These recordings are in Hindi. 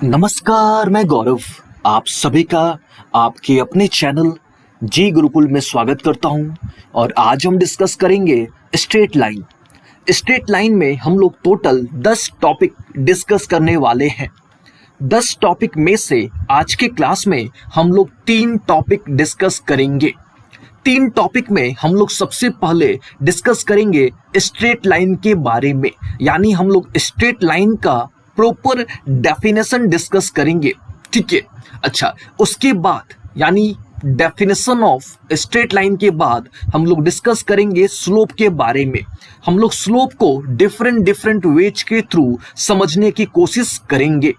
नमस्कार, मैं गौरव आप सभी का आपके अपने चैनल जी गुरुकुल में स्वागत करता हूं। और आज हम डिस्कस करेंगे स्ट्रेट लाइन। स्ट्रेट लाइन में हम लोग टोटल 10 टॉपिक डिस्कस करने वाले हैं। 10 टॉपिक में से आज के क्लास में हम लोग 3 टॉपिक डिस्कस करेंगे। 3 टॉपिक में हम लोग सबसे पहले डिस्कस करेंगे स्ट्रेट लाइन के बारे में, यानी हम लोग स्ट्रेट लाइन का प्रॉपर डेफिनेशन डिस्कस करेंगे। ठीक है, अच्छा, उसके बाद यानी डेफिनेशन ऑफ स्ट्रेट लाइन के बाद हम लोग डिस्कस करेंगे स्लोप के बारे में। हम लोग स्लोप को डिफरेंट वेज के थ्रू समझने की कोशिश करेंगे।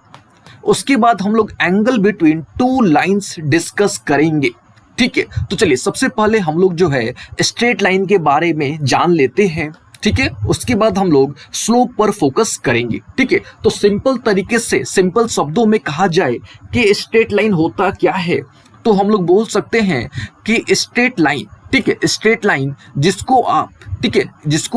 उसके बाद हम लोग एंगल बिटवीन 2 लाइंस डिस्कस करेंगे। ठीक है, तो चलिए सबसे पहले हम लोग जो है स्ट्रेट लाइन के बारे में जान लेते हैं। ठीक है, उसके बाद हम लोग स्लोप पर फोकस करेंगे। ठीक है, तो सिंपल तरीके से सिंपल शब्दों में कहा जाए कि स्ट्रेट लाइन होता क्या है, तो हम लोग बोल सकते हैं कि स्ट्रेट लाइन, ठीक है, स्ट्रेट लाइन जिसको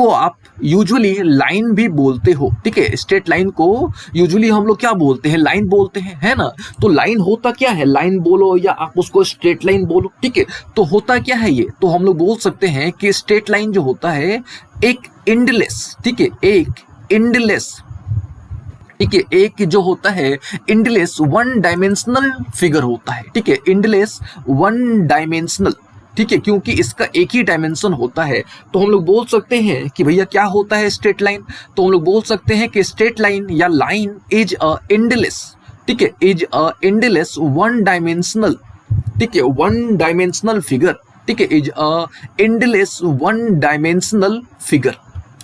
आप यूजुअली लाइन भी बोलते हो। ठीक है, स्ट्रेट लाइन को यूजुअली हम लोग क्या बोलते हैं, लाइन बोलते हैं, है ना। तो लाइन होता क्या है, लाइन बोलो या आप उसको स्ट्रेट लाइन बोलो। ठीक है, तो होता क्या है ये, तो हम लोग बोल सकते हैं कि स्ट्रेट लाइन जो होता है एक एंडलेस, ठीक है, एक एंडलेस, ठीक है, एक जो होता है एंडलेस 1 डायमेंशनल फिगर होता है। ठीक है, एंडलेस 1 डायमेंशनल, ठीक है, क्योंकि इसका एक ही डायमेंशन होता है। तो हम लोग बोल सकते हैं कि भैया क्या होता है स्ट्रेट लाइन, तो हम लोग बोल सकते हैं कि स्ट्रेट लाइन या लाइन इज अ एंडलेस, ठीक है, इज अ एंडलेस 1 डायमेंशनल, ठीक है, 1 डायमेंशनल फिगर, ठीक है, is a endless 1 dimensional figure.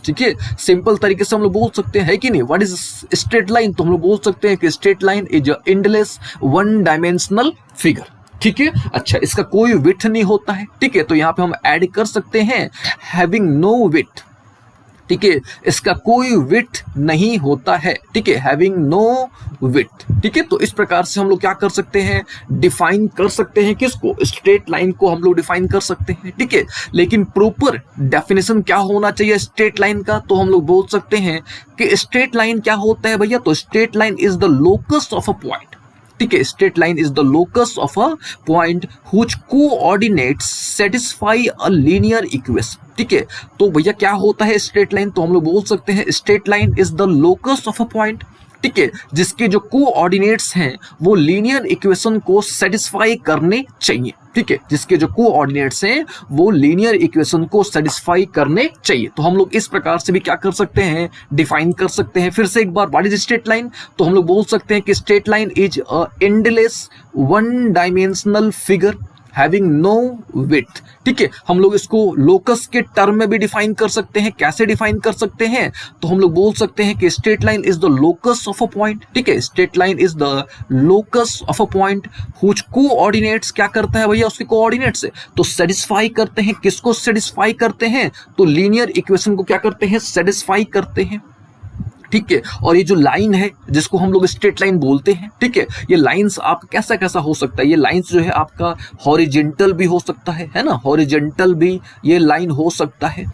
ठीक है, सिंपल तरीके से हम लोग बोल सकते हैं, है कि नहीं, व्हाट इज स्ट्रेट लाइन, तो हम लोग बोल सकते हैं कि straight line is a endless 1 dimensional figure. ठीक है, अच्छा, इसका कोई विड्थ नहीं होता है। ठीक है, तो यहाँ पे हम ऐड कर सकते हैं हैविंग नो विड्थ। ठीक है, इसका कोई विड्थ नहीं होता है। ठीक है, हैविंग नो विड्थ। ठीक है, तो इस प्रकार से हम लोग क्या कर सकते हैं, डिफाइन कर सकते हैं किसको, स्ट्रेट लाइन को हम लोग डिफाइन कर सकते हैं। ठीक है, लेकिन प्रॉपर डेफिनेशन क्या होना चाहिए स्ट्रेट लाइन का, तो हम लोग बोल सकते हैं कि स्ट्रेट लाइन क्या होता है भैया, तो straight line is the locus of a point. ठीक है, straight line is the locus of a point हुच coordinates satisfy a linear equation. ठीक है, तो भैया क्या होता है स्ट्रेट लाइन, तो हम लोग बोल सकते हैं straight line is the locus of a point, ठीक है, जिसके जो कोऑर्डिनेट्स हैं वो लीनियर इक्वेशन को सेटिस्फाई करने चाहिए। ठीक है, जिसके जो कोऑर्डिनेट्स हैं वो लीनियर इक्वेशन को सेटिस्फाई करने चाहिए। तो हम लोग इस प्रकार से भी क्या कर सकते हैं, डिफाइन कर सकते हैं। फिर से एक बार, व्हाट इज स्ट्रेट लाइन, तो हम लोग बोल सकते हैं कि straight line is a endless 1 dimensional figure having no width. ठीक है, हम लोग इसको लोकस के टर्म में भी डिफाइन कर सकते हैं। कैसे डिफाइन कर सकते हैं, तो हम लोग बोल सकते हैं कि straight line is the locus of a point. ठीक है, straight line is the locus of a point हुच coordinates, क्या करता है भैया, उसके कोऑर्डिनेट्स से तो सेटिस्फाई करते हैं। किसको सेटिस्फाई करते हैं, तो लीनियर इक्वेशन को क्या करते हैं, सेटिस्फाई करते हैं। ठीक है, और ये जो लाइन है जिसको हम लोग स्ट्रेट लाइन बोलते हैं, ठीक है, ये लाइंस आप कैसा कैसा हो सकता है, ये लाइंस जो है आपका हॉरिजेंटल भी हो सकता है ना, हॉरिजेंटल भी ये लाइन हो सकता है।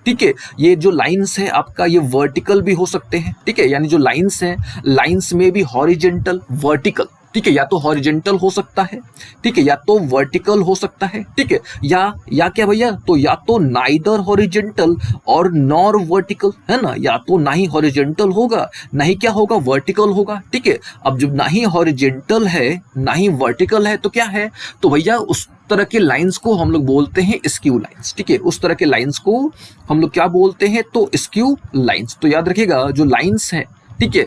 ठीक है, ये जो लाइंस है आपका ये वर्टिकल भी हो सकते हैं। ठीक है, यानी जो लाइंस हैं, लाइंस में भी हॉरिजेंटल, वर्टिकल, ठीक है, या तो हॉरिजेंटल हो सकता है, ठीक है, या तो वर्टिकल हो सकता है। ठीक है, या क्या भैया, तो या तो नाइदर हॉरिजेंटल और नॉर वर्टिकल, है ना, या तो ना ही हॉरिजेंटल होगा ना ही क्या होगा, वर्टिकल होगा। ठीक है, अब जब ना ही हॉरिजेंटल है ना ही वर्टिकल है तो क्या है, तो भैया उस तरह के लाइंस को हम लोग बोलते हैं स्क्यू लाइंस। ठीक है, उस तरह के लाइंस को हम लोग क्या बोलते हैं, तो स्क्यू लाइंस। तो याद रखिएगा जो लाइंस हैं, ठीक है,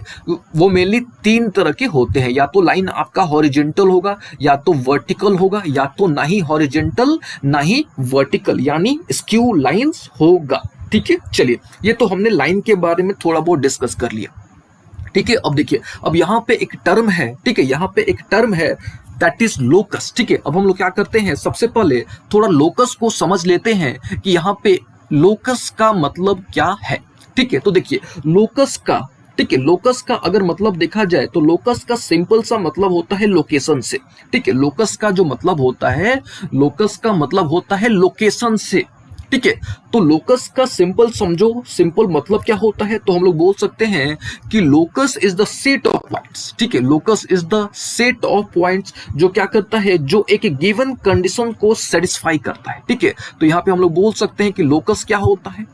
वो मेनली 3 तरह के होते हैं, या तो लाइन आपका हॉरिजेंटल होगा, या तो वर्टिकल होगा, या तो ना ही हॉरिजेंटल ना ही वर्टिकल, यानी स्क्यू लाइंस होगा। ठीक है, चलिए ये तो हमने लाइन के बारे में थोड़ा बहुत डिस्कस कर लिया। ठीक है, अब देखिए, अब यहाँ पे एक टर्म है, ठीक है, यहाँ पे एक टर्म है दैट इज लोकस। ठीक है, अब हम लोग क्या करते हैं, सबसे पहले थोड़ा लोकस को समझ लेते हैं कि यहाँ पे लोकस का मतलब क्या है। ठीक है, तो देखिए लोकस का, ठीक है, लोकस का अगर मतलब देखा जाए तो लोकस का सिंपल सा मतलब होता है लोकेशन से। ठीक है, लोकस का जो मतलब होता है, लोकस का मतलब होता है लोकेशन से। ठीक है। तो लोकस का सिंपल समझो, सिंपल मतलब क्या होता है, तो हम लोग बोल सकते हैं कि locus is the set of points. ठीक है, locus is the set of points जो क्या करता है, जो एक गिवन कंडीशन को सेटिस्फाई करता है। ठीक है, तो यहाँ पे हम लोग बोल सकते हैं कि लोकस क्या होता है।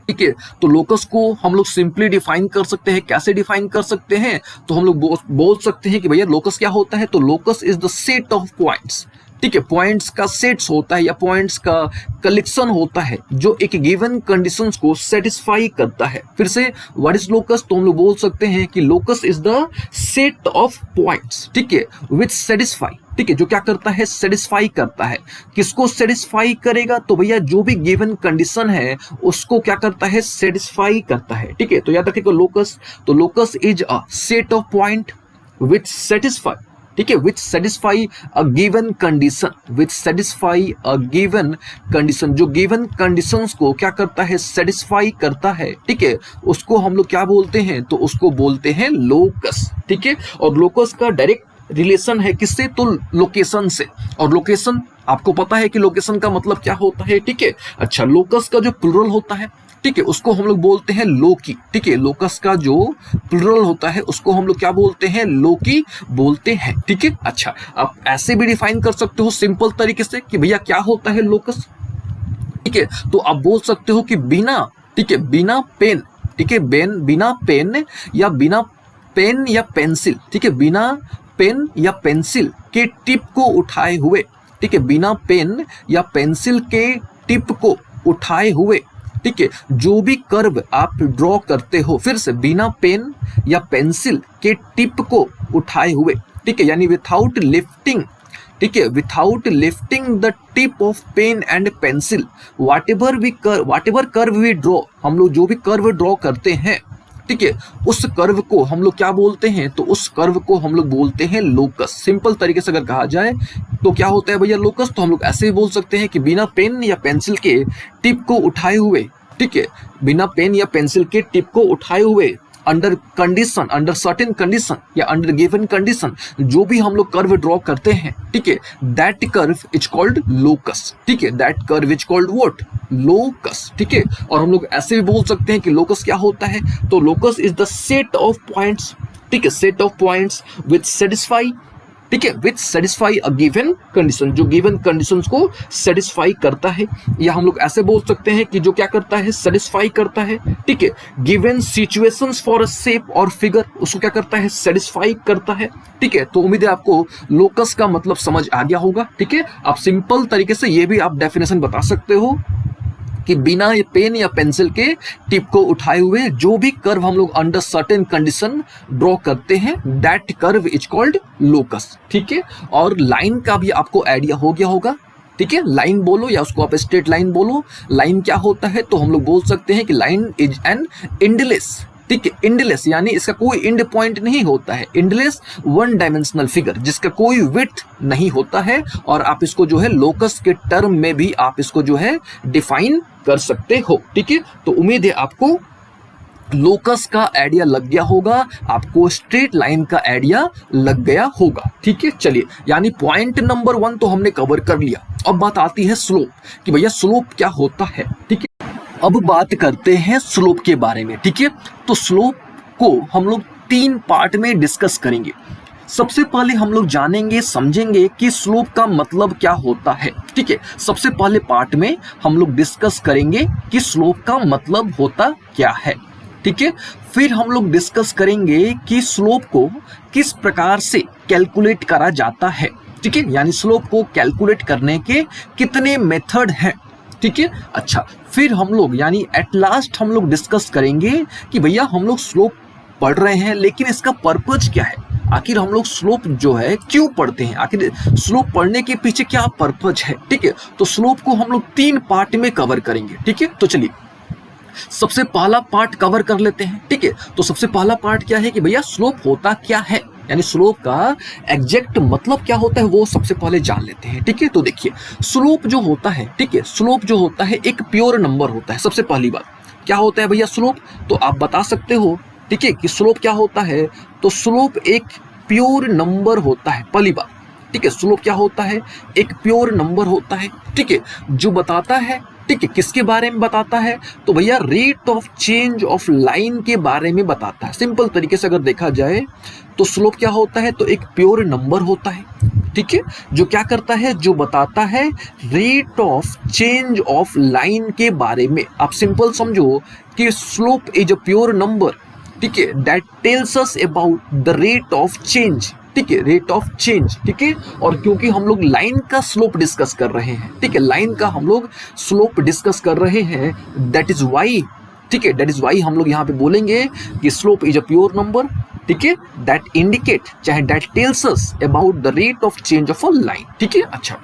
ठीक है, तो लोकस को हम लोग सिंपली डिफाइन कर सकते हैं। कैसे डिफाइन कर सकते हैं, तो हम लोग बोल सकते हैं कि भैया लोकस क्या होता है, तो locus is the set of points. ठीक है, पॉइंट्स का सेट्स होता है या पॉइंट्स का कलेक्शन होता है जो एक गिवन कंडीशंस को सेटिस्फाई करता है। फिर से व्हाट इज लोकस, तो हम लोग बोल सकते हैं कि locus is the set of points, ठीक है, विच सेटिस्फाई। ठीक है, जो क्या करता है, सेटिस्फाई करता है। किसको सेटिस्फाई करेगा, तो भैया जो भी गिवन कंडीशन है उसको क्या करता है, सेटिस्फाई करता है। ठीक है, तो याद रखिएगा लोकस, तो locus is a set of point which satisfy, ठीक है, विच satisfy a given condition, which satisfy a given condition, जो गिवन कंडीशंस को क्या करता है, सेटिस्फाई करता है। ठीक है, उसको हम लोग क्या बोलते हैं, तो उसको बोलते हैं लोकस। ठीक है, और लोकस का डायरेक्ट रिलेशन है किससे, तो लोकेशन से। और लोकेशन आपको पता है कि लोकेशन का मतलब क्या होता है। ठीक है, अच्छा, लोकस का जो प्लुरल होता है, ठीक है, उसको हम लोग बोलते हैं लोकी। ठीक है, लोकस का जो प्लुरल होता है उसको हम लोग क्या बोलते हैं, लोकी बोलते हैं। ठीक है, अच्छा, आप ऐसे भी डिफाइन कर सकते हो सिंपल तरीके से कि भैया क्या होता है लोकस। ठीक है, तो आप बोल सकते हो कि बिना, ठीक है, बिना पेन, ठीक है, बिना पेन या बिना पेन या पेंसिल, ठीक है, बिना पेन या पेंसिल के टिप को उठाए हुए, ठीक है, बिना पेन या पेंसिल के टिप को उठाए हुए, ठीक है, जो भी कर्व आप ड्रॉ करते हो, फिर से बिना पेन या पेंसिल के टिप को उठाए हुए, ठीक है, यानी विथाउट लिफ्टिंग, ठीक है, without lifting the tip of pen and pencil, whatever curve we draw, हम लोग जो भी कर्व ड्रॉ करते हैं, ठीक है, उस कर्व को हम लोग क्या बोलते हैं, तो उस कर्व को हम लोग बोलते हैं लोकस। सिंपल तरीके से अगर कहा जाए तो क्या होता है भैया लोकस, तो हम लोग ऐसे ही बोल सकते हैं कि बिना पेन या पेंसिल के टिप को उठाए हुए, ठीक है, बिना पेन या पेंसिल के टिप को उठाए हुए, under condition, under certain condition या अंडर गिवन कंडीशन, जो भी हम लोग कर्व ड्रॉ करते हैं, ठीक है, that curve is called locus. ठीक है, that curve is called what, locus. ठीक है, और हम लोग ऐसे भी बोल सकते हैं कि लोकस क्या होता है, तो locus is the set of points, ठीक है, set of points which satisfy, ठीक है, विच सेटिस्फाई अ गिवन कंडीशन, जो गिवन कंडीशंस को सेटिस्फाई करता है। या हम लोग ऐसे बोल सकते हैं कि जो क्या करता है, सेटिस्फाई करता है, ठीक है, given situations for a shape और फिगर, उसको क्या करता है, सेटिस्फाई करता है। ठीक है, तो उम्मीद है आपको लोकस का मतलब समझ आ गया होगा। ठीक है, आप सिंपल तरीके से ये भी आप डेफिनेशन बता सकते हो कि बिना पेन या पेंसिल के टिप को उठाए हुए जो भी कर्व हम लोग अंडर सर्टेन कंडीशन ड्रॉ करते हैं, that curve is called locus. ठीक है, और लाइन का भी आपको आइडिया हो गया होगा। ठीक है, लाइन बोलो या उसको आप स्ट्रेट लाइन बोलो, लाइन क्या होता है, तो हम लोग बोल सकते हैं कि लाइन इज एन एंडलेस, ठीक है, एंडलेस यानी इसका कोई एंड पॉइंट नहीं होता है, एंडलेस वन डायमेंशनल फिगर जिसका कोई विड्थ नहीं होता है, और आप इसको जो है लोकस के टर्म में भी आप इसको जो है डिफाइन कर सकते हो। ठीक है, तो उम्मीद है आपको लोकस का आइडिया लग गया होगा, आपको स्ट्रेट लाइन का आइडिया लग गया होगा। ठीक है, चलिए, यानी पॉइंट नंबर 1 तो हमने कवर कर लिया। अब बात आती है स्लोप, कि भैया स्लोप क्या होता है। ठीक है, अब बात करते हैं स्लोप के बारे में। ठीक है, तो स्लोप को हम लोग 3 पार्ट में डिस्कस करेंगे। सबसे पहले हम लोग जानेंगे समझेंगे कि स्लोप का मतलब क्या होता है। ठीक है, सबसे पहले पार्ट में हम लोग डिस्कस करेंगे कि स्लोप का मतलब होता क्या है। ठीक है, फिर हम लोग डिस्कस करेंगे कि स्लोप को किस प्रकार से कैलकुलेट करा जाता है। ठीक है, यानी स्लोप को कैलकुलेट करने के कितने मेथड हैं। ठीक है, अच्छा, फिर हम लोग यानी एट लास्ट हम लोग डिस्कस करेंगे कि भैया हम लोग स्लोप पढ़ रहे हैं लेकिन इसका पर्पज क्या है, आखिर हम लोग स्लोप जो है क्यों पढ़ते हैं, आखिर स्लोप पढ़ने के पीछे क्या पर्पज है। ठीक है, तो स्लोप को हम लोग 3 पार्ट में कवर करेंगे। ठीक है, तो चलिए सबसे पहला पार्ट कवर कर लेते हैं। ठीक है, तो सबसे पहला पार्ट क्या है कि भैया स्लोप होता क्या है, यानी स्लोप का एग्जैक्ट मतलब क्या होता है वो सबसे पहले जान लेते हैं। ठीक है, तो देखिए स्लोप जो होता है, ठीक है, स्लोप जो होता है एक प्योर नंबर होता है। सबसे पहली बात क्या होता है भैया स्लोप, तो आप बता सकते हो, ठीक है, कि स्लोप क्या होता है, तो स्लोप एक प्योर नंबर होता है। पहली बात, ठीक है, स्लोप क्या होता है, एक प्योर नंबर होता है। ठीक है, जो बताता है ठीक है, किसके बारे में बताता है? तो भैया rate of change of line के बारे में बताता है। सिंपल तरीके से अगर देखा जाए तो स्लोप क्या होता है? तो एक प्योर नंबर होता है, ठीक है, जो क्या करता है, जो बताता है rate of change of line के बारे में। आप सिंपल समझो कि slope is a pure number, ठीक है, that tells us about the rate of change, ठीक है, रेट ऑफ चेंज, ठीक है। और क्योंकि हम लोग लाइन का स्लोप डिस्कस कर रहे हैं, ठीक है, लाइन का हम लोग स्लोप डिस्कस कर रहे हैं, दैट इज वाई, ठीक है, दैट इज वाई हम लोग यहाँ पे बोलेंगे कि slope is a pure number, ठीक है, दैट इंडिकेट चाहे that tells us about the rate of change of a line, ठीक है। अच्छा,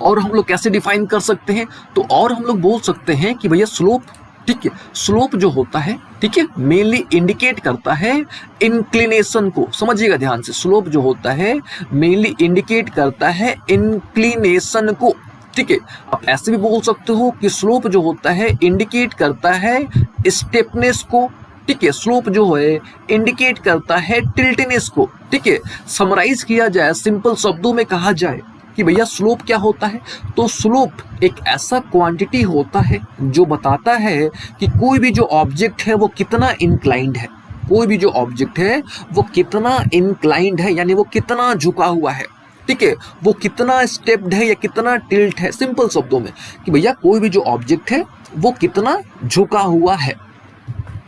और हम लोग कैसे डिफाइन कर सकते हैं? तो और हम लोग बोल सकते हैं कि भैया स्लोप, ठीक है, स्लोप जो होता है, ठीक है, मेनली इंडिकेट करता है इंक्लिनेशन को। समझिएगा ध्यान से, स्लोप जो होता है मेनली इंडिकेट करता है इंक्लिनेशन को, ठीक है। आप ऐसे भी बोल सकते हो कि स्लोप जो होता है इंडिकेट करता है स्टेपनेस को, ठीक है, स्लोप जो है इंडिकेट करता है टिल्टनेस को, ठीक है। समराइज किया जाए, सिंपल शब्दों में कहा जाए कि भैया स्लोप क्या होता है? तो स्लोप एक ऐसा क्वांटिटी होता है जो बताता है कि कोई भी जो ऑब्जेक्ट है वो कितना इंक्लाइंड है, कोई भी जो ऑब्जेक्ट है वो कितना इंक्लाइंड है, यानी वो कितना झुका हुआ है, ठीक है, वो कितना स्टेप्ड है या कितना टिल्ट है। सिंपल शब्दों में कि भैया कोई भी जो ऑब्जेक्ट है वो कितना झुका हुआ है,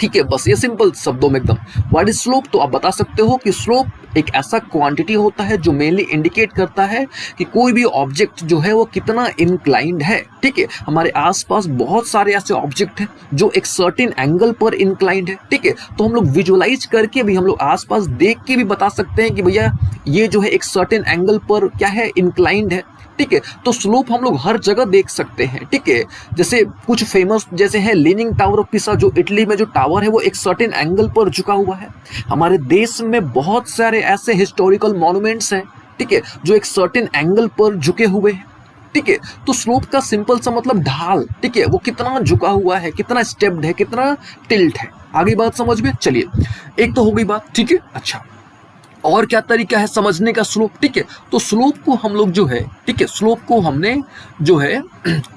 ठीक है, बस ये सिंपल शब्दों में एकदम। What is slope? तो आप बता सकते हो कि स्लोप एक ऐसा क्वांटिटी होता है जो मेनली इंडिकेट करता है कि कोई भी ऑब्जेक्ट जो है वो कितना इंक्लाइंड है, ठीक है। हमारे आसपास बहुत सारे ऐसे ऑब्जेक्ट हैं जो एक सर्टेन एंगल पर इंक्लाइंड है, ठीक है, तो हम लोग विजुअलाइज करके भी, हम लोग आसपास देख के भी बता सकते हैं कि भैया ये जो है एक सर्टेन एंगल पर क्या है, इंक्लाइंड है, ठीक है। तो स्लोप हम लोग हर जगह देख सकते हैं, ठीक है। जैसे कुछ फेमस जैसे है लीनिंग टावर ऑफ पिसा, जो इटली में जो टावर है वो एक सर्टेन एंगल पर झुका हुआ है। हमारे देश में बहुत सारे ऐसे हिस्टोरिकल मॉन्यूमेंट्स हैं, ठीक है, जो एक सर्टेन एंगल पर झुके हुए हैं, ठीक है। तो स्लोप का सिंपल सा मतलब ढाल, ठीक है, वो कितना झुका हुआ है, कितना स्टेप्ड है, कितना टिल्ट है। आगे बात समझ में? चलिए, एक तो हो गई बात, ठीक है। अच्छा, और क्या तरीका है समझने का स्लोप, ठीक है। तो स्लोप को हम लोग जो है, ठीक है, स्लोप को हमने जो है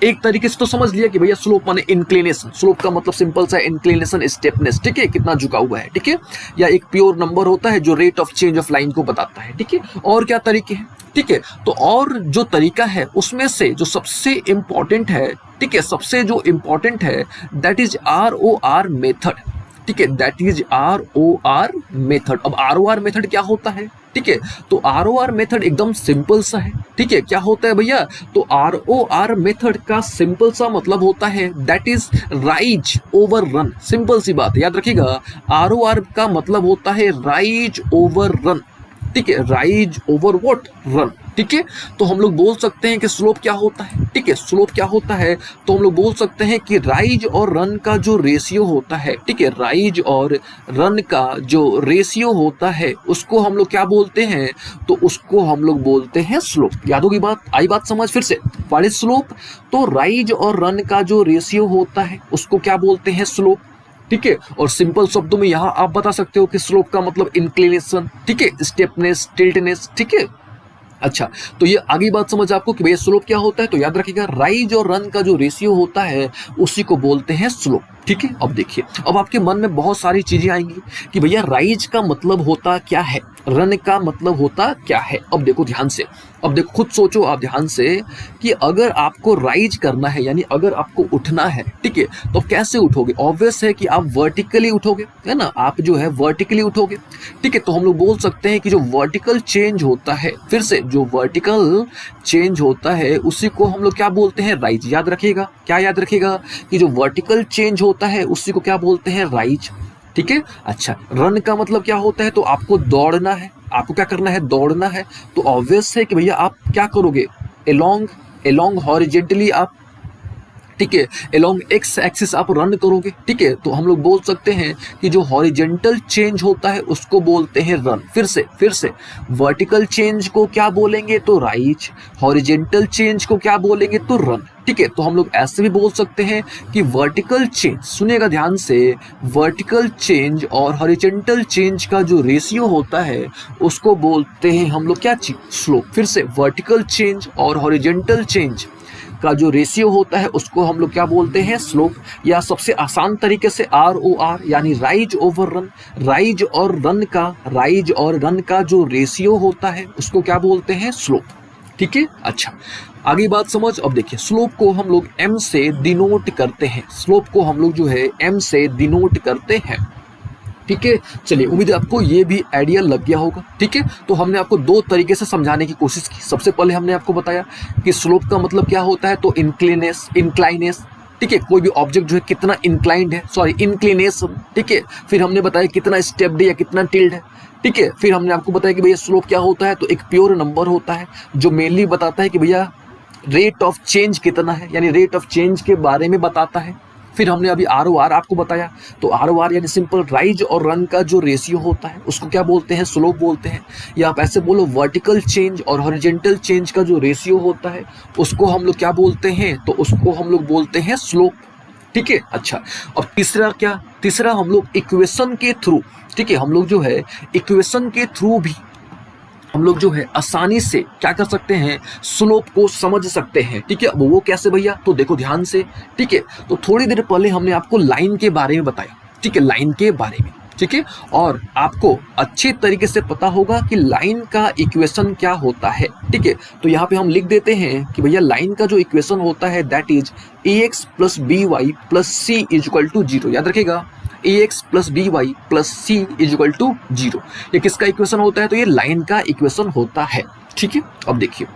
एक तरीके से तो समझ लिया कि भैया स्लोप माने इंक्लिनेशन, स्लोप का मतलब सिंपल सा इंक्लिनेशन, स्टेपनेस, ठीक है, कितना झुका हुआ है, ठीक है, या एक प्योर नंबर होता है जो rate of change of line को बताता है, ठीक है। और क्या तरीके हैं, ठीक है, तो और जो तरीका है उसमें से जो सबसे इंपॉर्टेंट है, ठीक है, सबसे जो इंपॉर्टेंट है दैट इज ROR मेथड, ठीक है, दैट इज ROR मेथड। अब ROR मेथड क्या होता है, ठीक है, तो ROR मेथड एकदम सिंपल सा है, ठीक है। क्या होता है भैया? तो ROR मेथड का सिंपल सा मतलब होता है that is rise over run. Simple सी बात है, याद रखिएगा, ROR का मतलब होता है राइज ओवर रन, ठीक है, राइज ओवर व्हाट? रन, ठीक है। तो हम लोग बोल सकते हैं कि स्लोप क्या होता है, ठीक है, स्लोप क्या होता है? तो हम लोग बोल सकते हैं कि राइज और रन का जो रेशियो होता है, ठीक है, राइज और रन का जो रेशियो होता है उसको हम लोग क्या बोलते हैं? तो उसको हम लोग बोलते हैं स्लोप। याद होगी बात? आई बात समझ? फिर से, व्हाट इज स्लोप? तो राइज और रन का जो रेशियो होता है उसको क्या बोलते हैं? स्लोप, ठीक है। और सिंपल शब्दों में यहाँ आप बता सकते हो कि स्लोप का मतलब इंक्लिनेशन, ठीक है, स्टेपनेस, टिल्टनेस, ठीक है। अच्छा, तो ये आगे बात समझ आपको कि भैया स्लोप क्या होता है। तो याद रखिएगा, राइज और रन का जो रेशियो होता है उसी को बोलते हैं स्लोप, ठीक है। अब देखिए, अब आपके मन में बहुत सारी चीजें आएंगी कि भैया राइज का मतलब होता क्या है, रन का मतलब होता क्या है। अब देखो ध्यान से, अब देखो, खुद सोचो आप ध्यान से कि अगर आपको राइज करना है, यानी अगर आपको उठना है, ठीक है, तो कैसे उठोगे? ऑब्वियस है कि आप वर्टिकली उठोगे, है ना, आप जो है वर्टिकली उठोगे, ठीक है। तो हम लोग बोल सकते हैं कि जो वर्टिकल चेंज होता है, फिर से जो वर्टिकल चेंज होता है उसी को हम लोग क्या बोलते हैं? राइज। याद रखिएगा, क्या याद रखिएगा कि जो वर्टिकल चेंज होता है उसी को क्या बोलते हैं? राइज, ठीक है। अच्छा, रन का मतलब क्या होता है? तो आपको दौड़ना है, आपको क्या करना है? दौड़ना है। तो ऑब्वियस है कि भैया आप क्या करोगे? एलोंग हॉरिजेंटली आप, ठीक है, एलोंग एक्स एक्सिस आप रन करोगे, ठीक है। तो हम लोग बोल सकते हैं कि जो हॉरिजेंटल चेंज होता है उसको बोलते हैं रन। फिर से वर्टिकल चेंज को क्या बोलेंगे? तो राइज। हॉरिजेंटल चेंज को क्या बोलेंगे? तो रन, ठीक है। तो हम लोग ऐसे भी बोल सकते हैं कि वर्टिकल चेंज, सुनिएगा ध्यान से, वर्टिकल चेंज और हॉरिजेंटल चेंज का जो रेशियो होता है उसको बोलते हैं हम लोग क्या चीज? स्लोप। फिर से, वर्टिकल चेंज और हॉरिजेंटल चेंज का जो रेशियो होता है उसको हम लोग क्या बोलते हैं, स्लोप। या सबसे आसान तरीके से ROR यानी राइज ओवर रन, राइज और रन का जो रेशियो होता है उसको क्या बोलते हैं, स्लोप। ठीक है, अच्छा आगे बात समझ। अब देखिए स्लोप को हम लोग m से डिनोट करते हैं, स्लोप को हम लोग जो है m से डिनोट करते हैं। ठीक है, चलिए उम्मीद है आपको ये भी आइडिया लग गया होगा। ठीक है, तो हमने आपको दो तरीके से समझाने की कोशिश की। सबसे पहले हमने आपको बताया कि स्लोप का मतलब क्या होता है, तो इंक्लाइनेस। ठीक है, कोई भी ऑब्जेक्ट जो है कितना इंक्लाइंड है, इंक्लिनेशन। ठीक है, फिर हमने बताया कितना स्टेप्ड या कितना टिल्ड है। ठीक है, फिर हमने आपको बताया कि भैया स्लोप क्या होता है, तो एक प्योर नंबर होता है जो मेनली बताता है कि भैया रेट ऑफ चेंज कितना है, यानी रेट ऑफ चेंज के बारे में बताता है। फिर हमने अभी ROR आपको बताया, तो ROR यानी सिंपल राइज और रन का जो रेशियो होता है उसको क्या बोलते हैं, स्लोप बोलते हैं। या आप ऐसे बोलो वर्टिकल चेंज और हॉरिजॉन्टल चेंज का जो रेशियो होता है उसको हम लोग क्या बोलते हैं, तो उसको हम लोग बोलते हैं स्लोप। ठीक है, अच्छा अब तीसरा हम लोग इक्वेशन के थ्रू, ठीक है, हम लोग जो है इक्वेशन के थ्रू भी हम लोग जो है आसानी से क्या कर सकते हैं, स्लोप को समझ सकते हैं। ठीक है, अब वो कैसे भैया, तो देखो ध्यान से। ठीक है, तो थोड़ी देर पहले हमने आपको लाइन के बारे में बताया। ठीक है, लाइन के बारे में। ठीक है, और आपको अच्छे तरीके से पता होगा कि लाइन का इक्वेशन क्या होता है। ठीक है, तो यहाँ पे हम लिख देते हैं कि भैया लाइन का जो इक्वेशन होता है that is ax + by + c = 0। याद रखिएगा, ax + by + c = 0। ये किसका इक्वेशन होता है, तो ये लाइन का इक्वेशन होता है। ठीक है, अब देखिए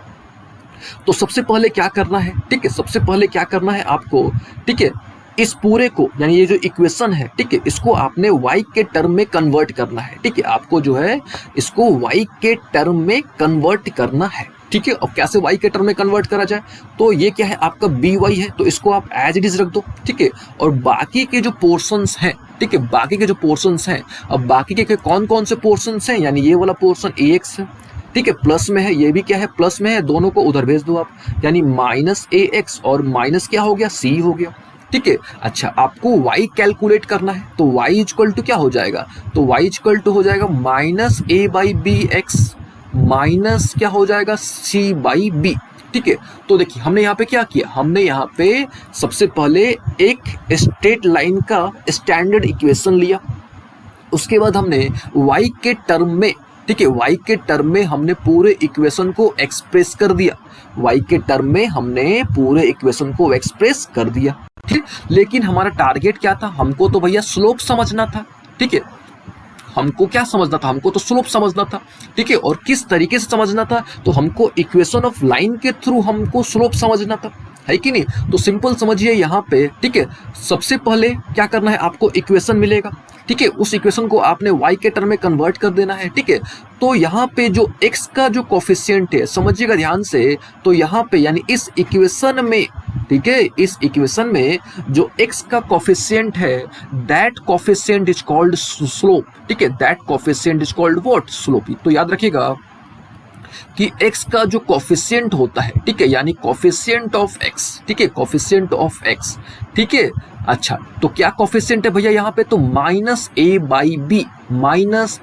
तो सबसे पहले क्या करना है, ठीक है, सबसे पहले क्या करना है आपको, ठीक है, इस पूरे को यानी ये जो इक्वेशन है, ठीक है, इसको आपने y के टर्म में कन्वर्ट करना है। ठीक है, आपको जो है इसको y के टर्म में कन्वर्ट करना है। ठीक है, अब कैसे y के टर्म में कन्वर्ट करा जाए, तो ये क्या है आपका by है, तो इसको आप एज इट इज रख दो। ठीक है, और बाकी के जो पोर्शंस हैं, ठीक है, बाकी के जो पोर्शंस हैं, अब बाकी के कौन कौन से पोर्शंस हैं, यानी ये वाला पोर्शन ax है, ठीक है, प्लस में है, ये भी क्या है प्लस में है, दोनों को उधर भेज दो आप, यानी -ax और माइनस क्या हो गया, c हो गया। ठीक है, अच्छा आपको y कैलकुलेट करना है, तो y इक्वल टू क्या हो जाएगा, तो y इक्वल टू हो जाएगा -a/bx माइनस क्या हो जाएगा, c/b। ठीक है, तो देखिए हमने यहाँ पे क्या किया, हमने यहाँ पे सबसे पहले एक स्ट्रेट लाइन का स्टैंडर्ड इक्वेशन लिया, उसके बाद हमने y के टर्म में, ठीक है, y के टर्म में हमने पूरे इक्वेशन को एक्सप्रेस कर दिया, y के टर्म में हमने पूरे इक्वेशन को एक्सप्रेस कर दिया। ठीक, लेकिन हमारा टारगेट क्या था, हमको तो भैया स्लोप समझना था। ठीक है, हमको क्या समझना था, हमको तो स्लोप समझना था। ठीक है, और किस तरीके से समझना था, तो हमको इक्वेशन ऑफ लाइन के थ्रू हमको स्लोप समझना था, है कि नहीं। तो सिंपल समझिए यहाँ पे, ठीक है, सबसे पहले क्या करना है, आपको इक्वेशन मिलेगा, ठीक है, उस इक्वेशन को आपने y के टर्म में कन्वर्ट कर देना है। ठीक है, तो यहाँ पे जो x का जो कोफिशिएंट है, समझिएगा ध्यान से, तो यहाँ पे यानी इस इक्वेशन में, ठीक है, इस इक्वेशन में जो x का कोफिशिएंट है that coefficient is called slope. ठीक है, that coefficient is called what, slope. तो याद रखिएगा कि x का जो कोफिशिएंट होता है, ठीक है, यानी कोफिशिएंट ऑफ x, ठीक है, कोफिशिएंट ऑफ x, ठीक है। अच्छा, तो क्या कोफिशिएंट है भैया यहाँ पे, तो -a/b,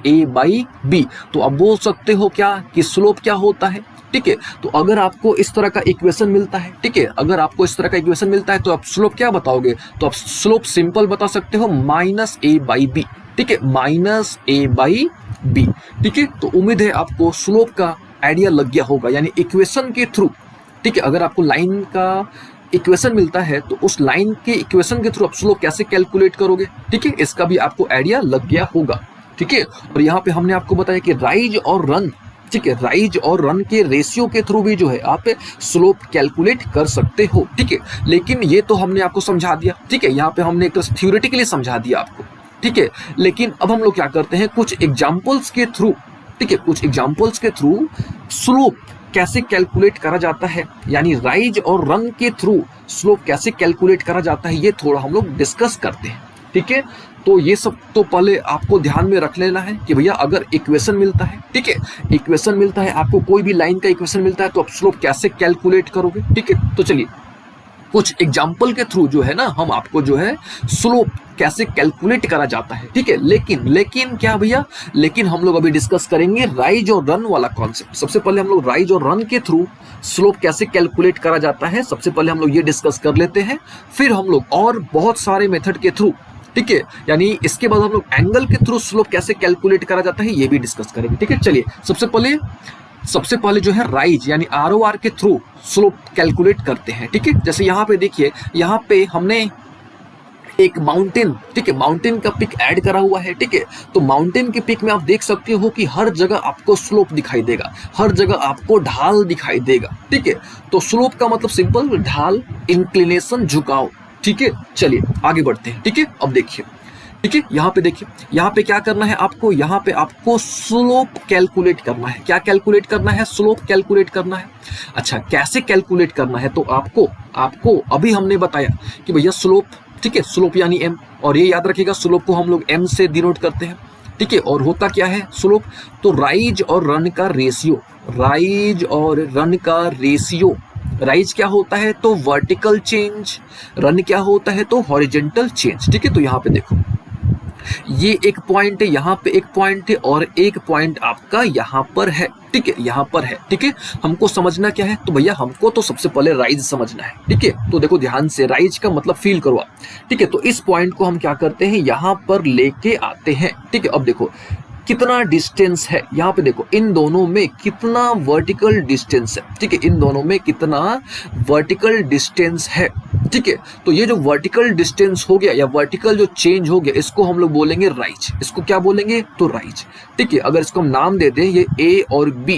-a/b। तो अब बोल सकते हो क्या कि स्लोप क्या होता है। ठीक है, तो अगर आपको इस तरह का इक्वेशन मिलता है, ठीक है, अगर आपको इस तरह का इक्वेशन मिलता है तो आप स्लोप क्या बताओगे, तो आप स्लोप सिंपल बता सकते हो -a/b। ठीक है, -a/b। ठीक है, तो उम्मीद है आपको स्लोप का आइडिया लग गया होगा, यानी इक्वेशन के थ्रू। ठीक है, अगर आपको लाइन का इक्वेशन मिलता है तो उस लाइन के इक्वेशन के थ्रू आप स्लोप कैसे कैलकुलेट करोगे। ठीक है, इसका भी आपको आइडिया लग गया होगा। ठीक है, और यहाँ पे हमने आपको बताया कि राइज और रन, ठीक है, राइज और रन के रेशियो के थ्रू भी जो है आप स्लोप कैलकुलेट कर सकते हो। ठीक है, लेकिन ये तो हमने आपको समझा दिया। ठीक है, यहाँ पे हमने एक थ्योरेटिकली समझा दिया आपको। ठीक है, लेकिन अब हम लोग क्या करते हैं, कुछ एग्जाम्पल्स के थ्रू, ठीक है, कुछ एग्जाम्पल्स के थ्रू स्लोप कैसे कैलकुलेट करा जाता है, यानी राइज और रन के थ्रू स्लोप कैसे कैलकुलेट करा जाता है, ये थोड़ा हम लोग डिस्कस करते हैं। ठीक है, तो ये सब तो पहले आपको ध्यान में रख लेना है कि भैया अगर इक्वेशन मिलता है, ठीक है, इक्वेशन मिलता है आपको, कोई भी लाइन का इक्वेशन मिलता है, तो आप स्लोप कैसे कैलकुलेट करोगे। ठीक है, तो चलिए कुछ एग्जाम्पल के थ्रू जो है ना हम आपको जो है स्लोप कैसे कैलकुलेट करा जाता है, ठीक है। लेकिन क्या भैया, लेकिन हम लोग अभी डिस्कस करेंगे राइज और रन वाला कॉन्सेप्ट। सबसे पहले हम लोग राइज और रन के थ्रू स्लोप कैसे कैलकुलेट करा जाता है, सबसे पहले हम लोग ये डिस्कस कर लेते हैं। फिर हम लोग और बहुत सारे मेथड के थ्रू, ठीक है, यानी इसके बाद हम लोग एंगल के थ्रू स्लोप कैसे कैलकुलेट करा जाता है ये भी डिस्कस करेंगे, ठीक है। चलिए सबसे पहले जो है राइज यानी ROR के थ्रू स्लोप कैलकुलेट करते हैं, ठीक है। जैसे यहाँ पे देखिए, यहाँ पे हमने एक माउंटेन, ठीक है, माउंटेन का पिक ऐड करा हुआ है, ठीक है। तो माउंटेन के पिक में आप देख सकते हो कि हर जगह आपको स्लोप दिखाई देगा, हर जगह आपको ढाल दिखाई देगा, ठीक है। तो स्लोप का मतलब सिंपल ढाल, इंक्लिनेशन, झुकाव, ठीक है। चलिए आगे बढ़ते हैं, ठीक है। अब देखिए, ठीक है, यहाँ पे देखिए, यहाँ पे क्या करना है आपको, यहाँ पे आपको स्लोप कैलकुलेट करना है। क्या कैलकुलेट करना है? स्लोप कैलकुलेट करना है। अच्छा, कैसे कैलकुलेट करना है? तो आपको अभी हमने बताया कि भैया स्लोप, ठीक है, स्लोप यानी m, और ये याद रखिएगा स्लोप को हम लोग m से डिनोट करते हैं, ठीक है। और होता क्या है स्लोप? तो राइज और रन का रेशियो, राइज और रन का रेशियो। राइज क्या होता है? तो वर्टिकल चेंज, रन क्या होता है? तो हॉरिजेंटल चेंज, ठीक है। तो यहाँ पे देखो, ये एक पॉइंट है, यहाँ पे एक पॉइंट है, और एक पॉइंट आपका यहाँ पर है, ठीक है, यहाँ पर है, ठीक है। हमको समझना क्या है? तो भैया हमको तो सबसे पहले राइज समझना है, ठीक है। तो देखो ध्यान से, राइज का मतलब फील करो आप, ठीक है। तो इस पॉइंट को हम क्या करते हैं, यहाँ पर लेके आते हैं, ठीक है। अब देखो कितना डिस्टेंस है, यहाँ पे देखो इन दोनों में कितना वर्टिकल डिस्टेंस है, ठीक है, इन दोनों में कितना वर्टिकल डिस्टेंस है, ठीक है। तो ये जो वर्टिकल डिस्टेंस हो गया या वर्टिकल जो चेंज हो गया, इसको हम लोग बोलेंगे राइज। इसको क्या बोलेंगे? तो राइज, ठीक है। अगर इसको हम नाम दे दें, ये A और B,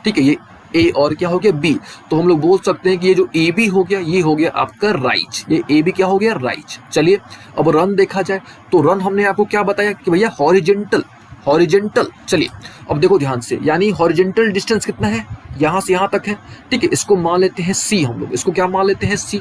ठीक है, ये A और क्या हो गया B, तो हम लोग बोल सकते हैं कि ये जो AB हो गया, ये हो गया आपका राइज, ये AB क्या हो गया? राइज। चलिए अब रन देखा जाए, तो रन हमने आपको क्या बताया कि भैया हॉरिजेंटल, हॉरिजेंटल। चलिए अब देखो ध्यान से, यानी हॉरिजेंटल डिस्टेंस कितना है? यहाँ से यहाँ तक है, ठीक है। इसको मान लेते हैं C, हम लोग इसको क्या मान लेते हैं? C,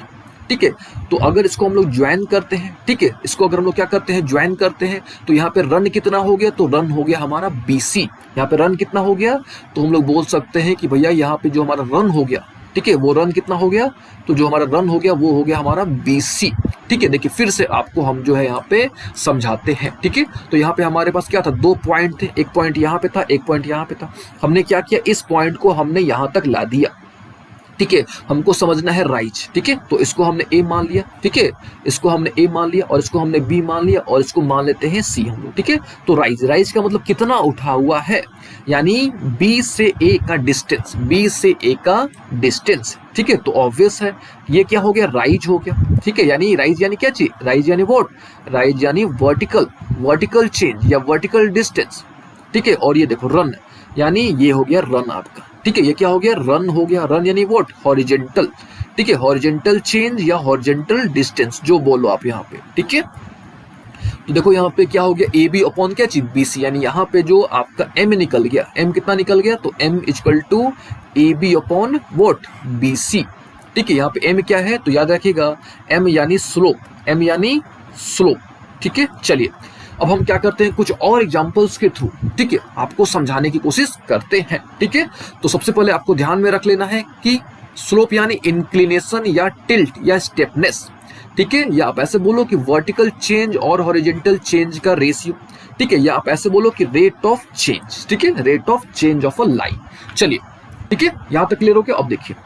ठीक है। तो अगर इसको हम लोग ज्वाइन करते हैं, ठीक है, इसको अगर हम लोग क्या करते हैं? ज्वाइन करते हैं, तो यहाँ पे रन कितना हो गया? तो रन हो गया हमारा BC। यहाँ पे रन कितना हो गया? तो हम लोग बोल सकते हैं कि भैया यहाँ पे जो हमारा रन हो गया, ठीक है, वो रन कितना हो गया? तो जो हमारा रन हो गया वो हो गया हमारा BC, ठीक है। देखिए फिर से आपको हम जो है यहाँ पे समझाते हैं, ठीक है। तो यहाँ पे हमारे पास क्या था? 2 पॉइंट थे, एक पॉइंट यहाँ पे था, एक पॉइंट यहाँ पे था। हमने क्या किया? इस पॉइंट को हमने यहाँ तक ला दिया, ठीक है। हमको समझना है राइज, ठीक है। तो इसको हमने A मान लिया, ठीक है, इसको हमने A मान लिया, और इसको हमने B मान लिया, और इसको मान लेते हैं C हम लोग, ठीक है। तो राइज का मतलब कितना उठा हुआ है, यानी B से A का डिस्टेंस, B से A का डिस्टेंस, ठीक है। तो ऑब्वियस है ये क्या हो गया? राइज हो गया, ठीक है। यानी राइज यानी क्या चीज? राइज यानी व्हाट? राइज यानी वर्टिकल चेंज या वर्टिकल डिस्टेंस, ठीक है। और ये देखो रन, यानी ये हो गया रन आपका, ठीक है। ये क्या हो गया? रन हो गया। रन यानी व्हाट? हॉरिजेंटल, ठीक है, हॉरिजेंटल चेंज या हॉरिजेंटल डिस्टेंस, जो बोलो आप यहाँ पे, ठीक है। तो देखो यहाँ पे क्या हो गया? AB अपॉन क्या चीज? BC, यानी यहाँ पे जो आपका M निकल गया, M कितना निकल गया? तो M equal to AB upon what? BC, ठीक है। यहाँ पे M क्या है? तो याद रखिएगा M यानी स्लोप, M यानी स्लोप, ठीक है। चलिए अब हम क्या करते हैं, कुछ और एग्जांपल्स के थ्रू, ठीक है, आपको समझाने की कोशिश करते हैं, ठीक है। तो सबसे पहले आपको ध्यान में रख लेना है कि स्लोप यानी इंक्लिनेशन या टिल्ट या स्टेपनेस, ठीक है। या आप ऐसे बोलो कि वर्टिकल चेंज और हॉरिजेंटल चेंज का रेशियो, ठीक है। या आप ऐसे बोलो कि रेट ऑफ चेंज, ठीक है, rate of change of a line. चलिए ठीक है, यहाँ तक क्लियर हो गया। अब देखिए,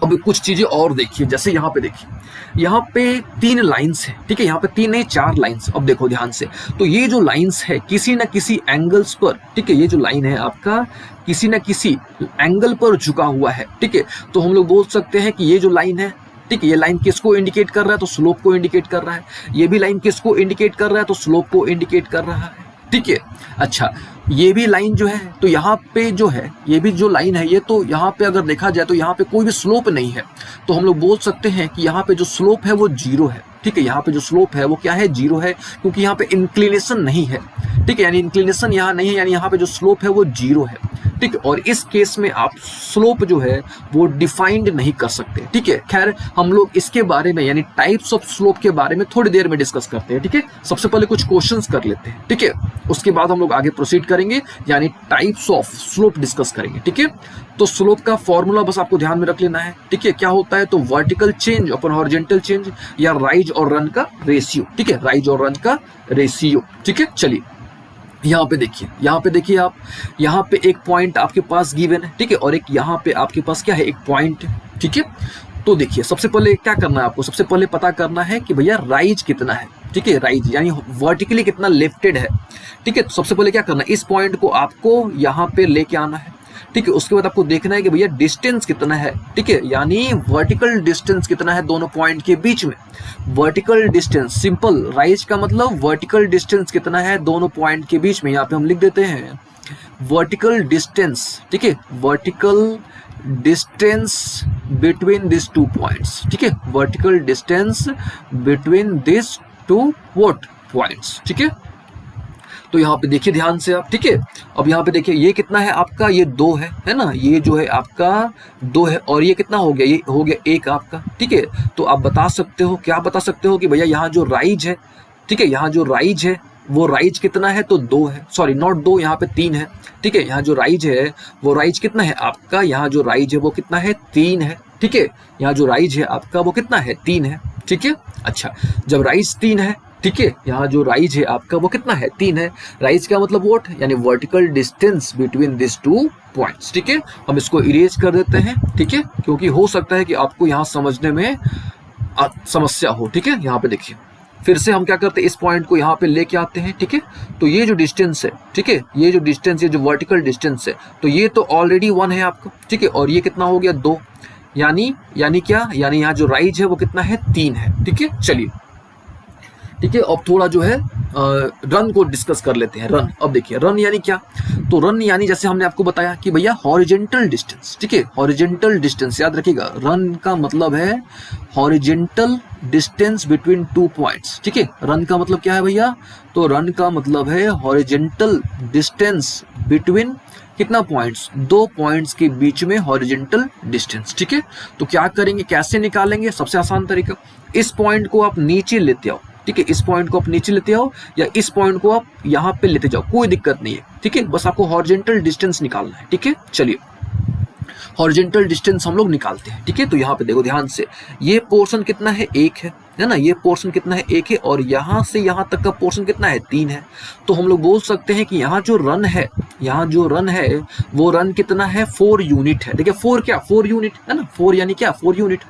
अब कुछ चीजें और देखिए, जैसे यहाँ पे देखिए, यहाँ पे 3 लाइंस है, ठीक है, यहाँ पे 3 नहीं 4 लाइंस। अब देखो ध्यान से, तो ये जो लाइंस है किसी न किसी एंगल्स पर, ठीक है, ये जो लाइन है आपका किसी न किसी एंगल पर झुका हुआ है, ठीक है। तो हम लोग बोल सकते हैं कि ये जो लाइन है, ठीक है, ये लाइन किसको इंडिकेट कर रहा है? तो स्लोप को इंडिकेट कर रहा है। ये भी लाइन किसको इंडिकेट कर रहा है? तो स्लोप को इंडिकेट कर रहा है, ठीक है। अच्छा, ये भी लाइन जो है, तो यहाँ पे जो है, ये भी जो लाइन है, ये तो यहाँ पे अगर देखा जाए तो यहाँ पे कोई भी स्लोप नहीं है, तो हम लोग बोल सकते हैं कि यहाँ पे जो स्लोप है वो 0 है, ठीक है। यहाँ पे जो स्लोप है वो क्या है? 0 है, क्योंकि यहाँ पे इंक्लिनेशन नहीं है, ठीक है, यानी इंक्लिनेशन यहाँ नहीं है, यानी यहाँ पे जो स्लोप है वो 0 है, ठीक है, और इस केस में आप स्लोप जो है वो डिफाइंड नहीं कर सकते। ठीक है, खैर हम लोग इसके बारे में यानी टाइप्स ऑफ स्लोप के बारे में थोड़ी देर में डिस्कस करते हैं। ठीक है, सबसे पहले कुछ क्वेश्चंस कर लेते हैं। ठीक है, उसके बाद हम लोग आगे प्रोसीड करेंगे यानी टाइप्स ऑफ स्लोप डिस्कस करेंगे। ठीक है, तो स्लोप का फॉर्मूला बस आपको ध्यान में रख लेना है। ठीक है, क्या होता है, तो वर्टिकल चेंज अपन हॉरिजॉन्टल चेंज या राइज और रन का रेशियो। ठीक है, राइज और रन का रेशियो। ठीक है, चलिए यहाँ पे देखिए आप, यहाँ पे एक पॉइंट आपके पास गिवन है। ठीक है, और एक यहाँ पे आपके पास क्या है, एक पॉइंट है। ठीक है, तो देखिए सबसे पहले क्या करना है आपको, सबसे पहले पता करना है कि भैया राइज कितना है। ठीक है, राइज यानी वर्टिकली कितना लिफ्टेड है। ठीक है, तो सबसे पहले क्या करना है, इस पॉइंट को आपको यहाँ पे लेके आना है। ठीक है, उसके बाद आपको देखना है कि भैया डिस्टेंस कितना है। ठीक है, यानी वर्टिकल डिस्टेंस कितना है दोनों पॉइंट के बीच में। वर्टिकल डिस्टेंस, सिंपल, राइज का मतलब वर्टिकल डिस्टेंस कितना है दोनों पॉइंट के बीच में। यहाँ पे हम लिख देते हैं वर्टिकल डिस्टेंस। ठीक है, vertical distance between this two points. ठीक है, vertical distance between this two what points. ठीक है, तो यहाँ पे देखिए ध्यान से आप। ठीक है, अब यहाँ पे देखिए ये कितना है आपका, ये 2 है ना, ये जो है आपका 2 है, और ये कितना हो गया, ये हो गया 1 आपका। ठीक है, तो आप बता सकते हो, क्या बता सकते हो कि भैया यहाँ जो राइज है, ठीक है, यहाँ जो राइज है वो राइज कितना है, तो 2 है, सॉरी नॉट 2, यहाँ पे 3 है। ठीक है, यहाँ जो राइज है वो राइज कितना है आपका, यहाँ जो राइज है वो कितना है, 3 है। ठीक है, यहाँ जो राइज है आपका वो कितना है, 3 है। ठीक है, अच्छा, जब राइज 3 है, ठीक है, यहाँ जो राइज है आपका वो कितना है, 3 है। राइज का मतलब व्हाट, यानी vertical distance between this two points. ठीक है, हम इसको इरेज कर देते हैं। ठीक है, क्योंकि हो सकता है कि आपको यहाँ समझने में समस्या हो। ठीक है, यहाँ पे देखिए फिर से हम क्या करते हैं, इस पॉइंट को यहाँ पे लेके आते हैं। ठीक है, तो ये जो डिस्टेंस है, ठीक है, ये जो डिस्टेंस, ये जो वर्टिकल डिस्टेंस है, तो ये तो ऑलरेडी 1 है आपका। ठीक है, और ये कितना हो गया, 2, यानी क्या, यानी यहाँ जो राइज है वो कितना है, 3 है। ठीक है, चलिए ठीक है, अब थोड़ा जो है रन को डिस्कस कर लेते हैं। रन, अब देखिए रन यानी क्या, तो रन यानी जैसे हमने आपको बताया कि भैया हॉरिजॉन्टल डिस्टेंस। ठीक है, हॉरिजॉन्टल डिस्टेंस याद रखिएगा, रन का मतलब है horizontal distance between two points. ठीक है, रन का मतलब क्या है भैया, तो रन का मतलब है हॉरिजॉन्टल डिस्टेंस बिटवीन कितना पॉइंट्स, 2 पॉइंट्स के बीच में हॉरिजॉन्टल डिस्टेंस। ठीक है, तो क्या करेंगे, कैसे निकालेंगे, सबसे आसान तरीका, इस पॉइंट को आप नीचे लेते आओ। ठीक है, इस पॉइंट को आप नीचे लेते आओ या इस पॉइंट को आप यहाँ पे लेते जाओ, कोई दिक्कत नहीं है। ठीक है, बस आपको हॉरिजॉन्टल डिस्टेंस निकालना है। ठीक है, चलिए हॉरिजॉन्टल डिस्टेंस हम लोग निकालते हैं। ठीक है, तो यहाँ पे देखो ध्यान से, ये पोर्शन कितना है, 1 है ना, ये पोर्शन कितना है, 1 है, और यहाँ से यहाँ तक का पोर्शन कितना है, 3 है। तो हम लोग बोल सकते हैं कि यहाँ जो रन है, यहाँ जो रन है वो रन कितना है, 4 यूनिट है। देखिए 4 क्या, 4 यूनिट है ना, 4 यानी क्या, 4 यूनिट।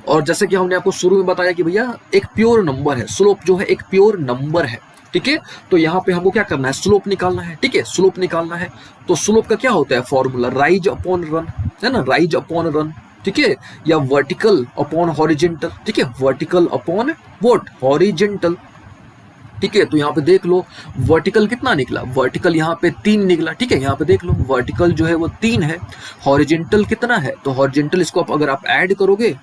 और जैसे कि हमने आपको शुरू में बताया कि भैया एक प्योर नंबर है, स्लोप जो है एक प्योर नंबर है। ठीक है, तो यहाँ पे हमको क्या करना है, स्लोप निकालना है। ठीक है, स्लोप निकालना है, तो स्लोप का क्या होता है फॉर्मूला, राइज अपॉन रन, है ना, राइज अपॉन रन। ठीक है, या वर्टिकल अपॉन हॉरिजॉन्टल। ठीक है, वर्टिकल अपॉन व्हाट, हॉरिजॉन्टल। ठीक है, तो यहाँ पे देख लो वर्टिकल कितना निकला, वर्टिकल यहाँ पे 3 निकला। ठीक है, यहाँ पे देख लो वर्टिकल जो है वो 3 है, हॉरिजॉन्टल कितना है, तो हॉरिजॉन्टल इसको अगर आप ऐड करोगे,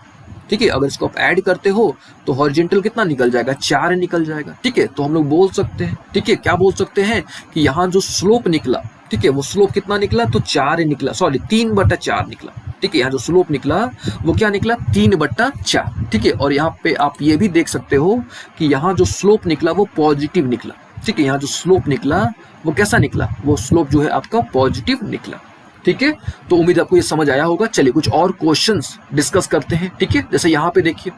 ठीक है, अगर इसको आप ऐड करते हो तो हॉरिजॉन्टल कितना निकल जाएगा, 4 निकल जाएगा। ठीक है, तो हम लोग बोल सकते हैं, ठीक है, क्या बोल सकते हैं कि यहाँ जो स्लोप निकला, ठीक है, वो स्लोप कितना निकला, तो 4 निकला, सॉरी 3/4 निकला। ठीक है, यहाँ जो स्लोप निकला वो क्या निकला, 3/4। ठीक है, और यहाँ पे आप ये भी देख सकते हो कि यहाँ जो स्लोप निकला वो पॉजिटिव निकला। ठीक है, यहाँ जो स्लोप निकला वो कैसा निकला, वो स्लोप जो है आपका पॉजिटिव निकला। ठीक है, तो उम्मीद आपको ये समझ आया होगा। चलिए कुछ और क्वेश्चंस डिस्कस करते हैं। ठीक है, जैसे यहाँ पे देखिए,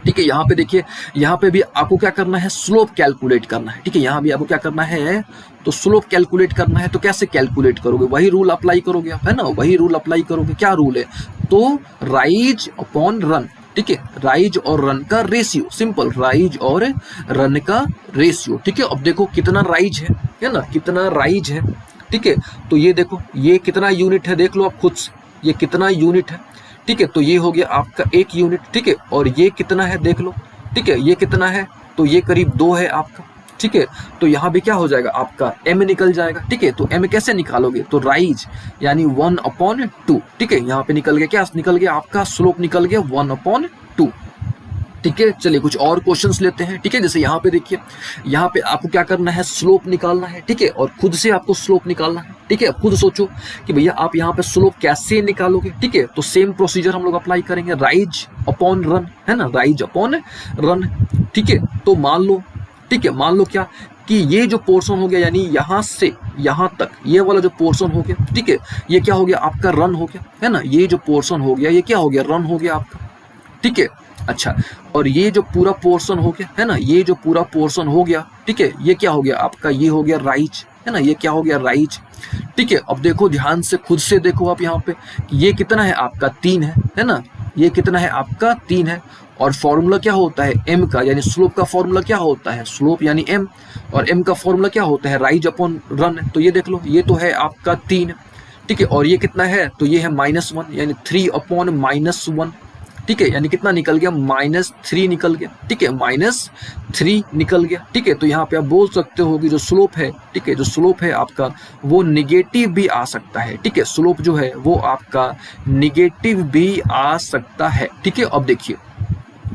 ठीक है, यहाँ पे देखिए, यहाँ पे भी आपको क्या करना है, स्लोप कैलकुलेट करना है। ठीक है, यहाँ भी आपको क्या करना है, तो स्लोप कैलकुलेट करना है। तो कैसे कैलकुलेट करोगे, वही रूल अप्लाई करोगे आप, है ना, वही रूल अप्लाई करोगे। क्या रूल है, तो राइज अपॉन रन। ठीक है, राइज और रन का रेशियो, सिंपल, राइज और रन का रेशियो। ठीक है, अब देखो कितना राइज है ना, कितना राइज है। ठीक है, तो ये देखो ये कितना यूनिट है, देख लो आप खुद से, ये कितना यूनिट है। ठीक है, तो ये हो गया आपका 1 यूनिट। ठीक है, और ये कितना है देख लो। ठीक है, ये कितना है, तो ये करीब 2 है आपका। ठीक है, तो यहाँ भी क्या हो जाएगा आपका, m निकल जाएगा। ठीक है, तो m कैसे निकालोगे, तो राइज यानी 1/2। ठीक है, यहाँ पे निकल गया, क्या निकल गया आपका, स्लोप निकल गया 1/2। ठीक है, चलिए कुछ और क्वेश्चंस लेते हैं। ठीक है, जैसे यहाँ पे देखिए, यहाँ पे आपको क्या करना है, स्लोप निकालना है। ठीक है, और खुद से आपको स्लोप निकालना है। ठीक है, अब खुद सोचो कि भैया आप यहाँ पे स्लोप कैसे निकालोगे। ठीक है, तो सेम प्रोसीजर हम लोग अप्लाई करेंगे, राइज अपॉन रन, है ना, राइज अपॉन रन। ठीक है, तो मान लो, ठीक है, मान लो क्या कि ये जो पोर्शन हो गया, यानी यहाँ से यहाँ तक ये वाला जो पोर्शन हो गया, ठीक है, ये क्या हो गया आपका, रन हो गया, है ना, ये जो पोर्शन हो गया ये क्या हो गया, रन हो गया आपका। ठीक है, अच्छा, और ये जो पूरा पोर्शन हो गया, है ना, ये जो पूरा पोर्शन हो गया, ठीक है, ये क्या हो गया आपका, ये हो गया राइज, है ना, ये क्या हो गया राइज। ठीक है, अब देखो ध्यान से, खुद से देखो आप यहाँ पे, ये कितना है आपका, 3 है ना, ये कितना है आपका, 3 है। और फॉर्मूला क्या होता है m का, यानी स्लोप का फॉर्मूला क्या होता है, स्लोप यानी m, और m का फॉर्मूला क्या होता है, राइज अपॉन रन। तो ये देख लो, ये तो है आपका 3। ठीक है, और ये कितना है, तो ये है -1, यानी 3 अपॉन -1। ठीक है, यानी कितना निकल गया, -3 निकल गया। ठीक है, -3 निकल गया। ठीक है, तो यहाँ पे आप बोल सकते हो कि जो स्लोप है, ठीक है, जो स्लोप है आपका वो निगेटिव भी आ सकता है। ठीक है, स्लोप जो है वो आपका निगेटिव भी आ सकता है। ठीक है, अब देखिए,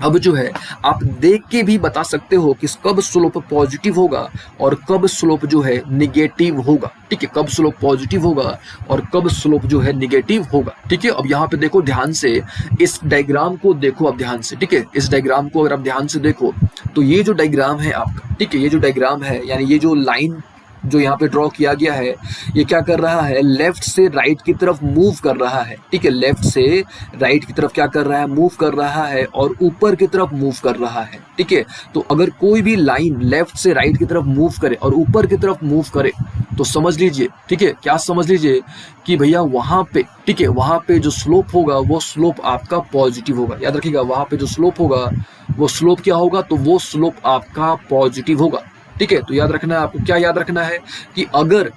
अब जो है आप देख के भी बता सकते हो कि कब स्लोप पॉजिटिव होगा और कब स्लोप जो है निगेटिव होगा। ठीक है, कब स्लोप पॉजिटिव होगा और कब स्लोप जो है निगेटिव होगा। ठीक है, अब यहाँ पे देखो ध्यान से, इस डायग्राम को देखो आप ध्यान से। ठीक है, इस डायग्राम को अगर आप ध्यान से देखो तो ये जो डायग्राम है आपका, ठीक है, ये जो डायग्राम है, यानी ये जो लाइन जो यहाँ पे ड्रॉ किया गया है, ये क्या कर रहा है, लेफ्ट से राइट की तरफ मूव कर रहा है। ठीक है, लेफ्ट से राइट की तरफ क्या कर रहा है, मूव कर रहा है, और ऊपर की तरफ मूव कर रहा है। ठीक है, तो अगर कोई भी लाइन लेफ्ट से राइट की तरफ मूव करे और ऊपर की तरफ मूव करे तो समझ लीजिए, ठीक है, क्या समझ लीजिए कि भैया वहां पे, ठीक है, वहां पे जो स्लोप होगा वो स्लोप आपका पॉजिटिव होगा। याद रखिएगा, वहां पे जो स्लोप होगा वो स्लोप क्या होगा, तो वो स्लोप आपका पॉजिटिव होगा। ठीक है, तो याद रखना है आपको, क्या याद रखना है कि अगर,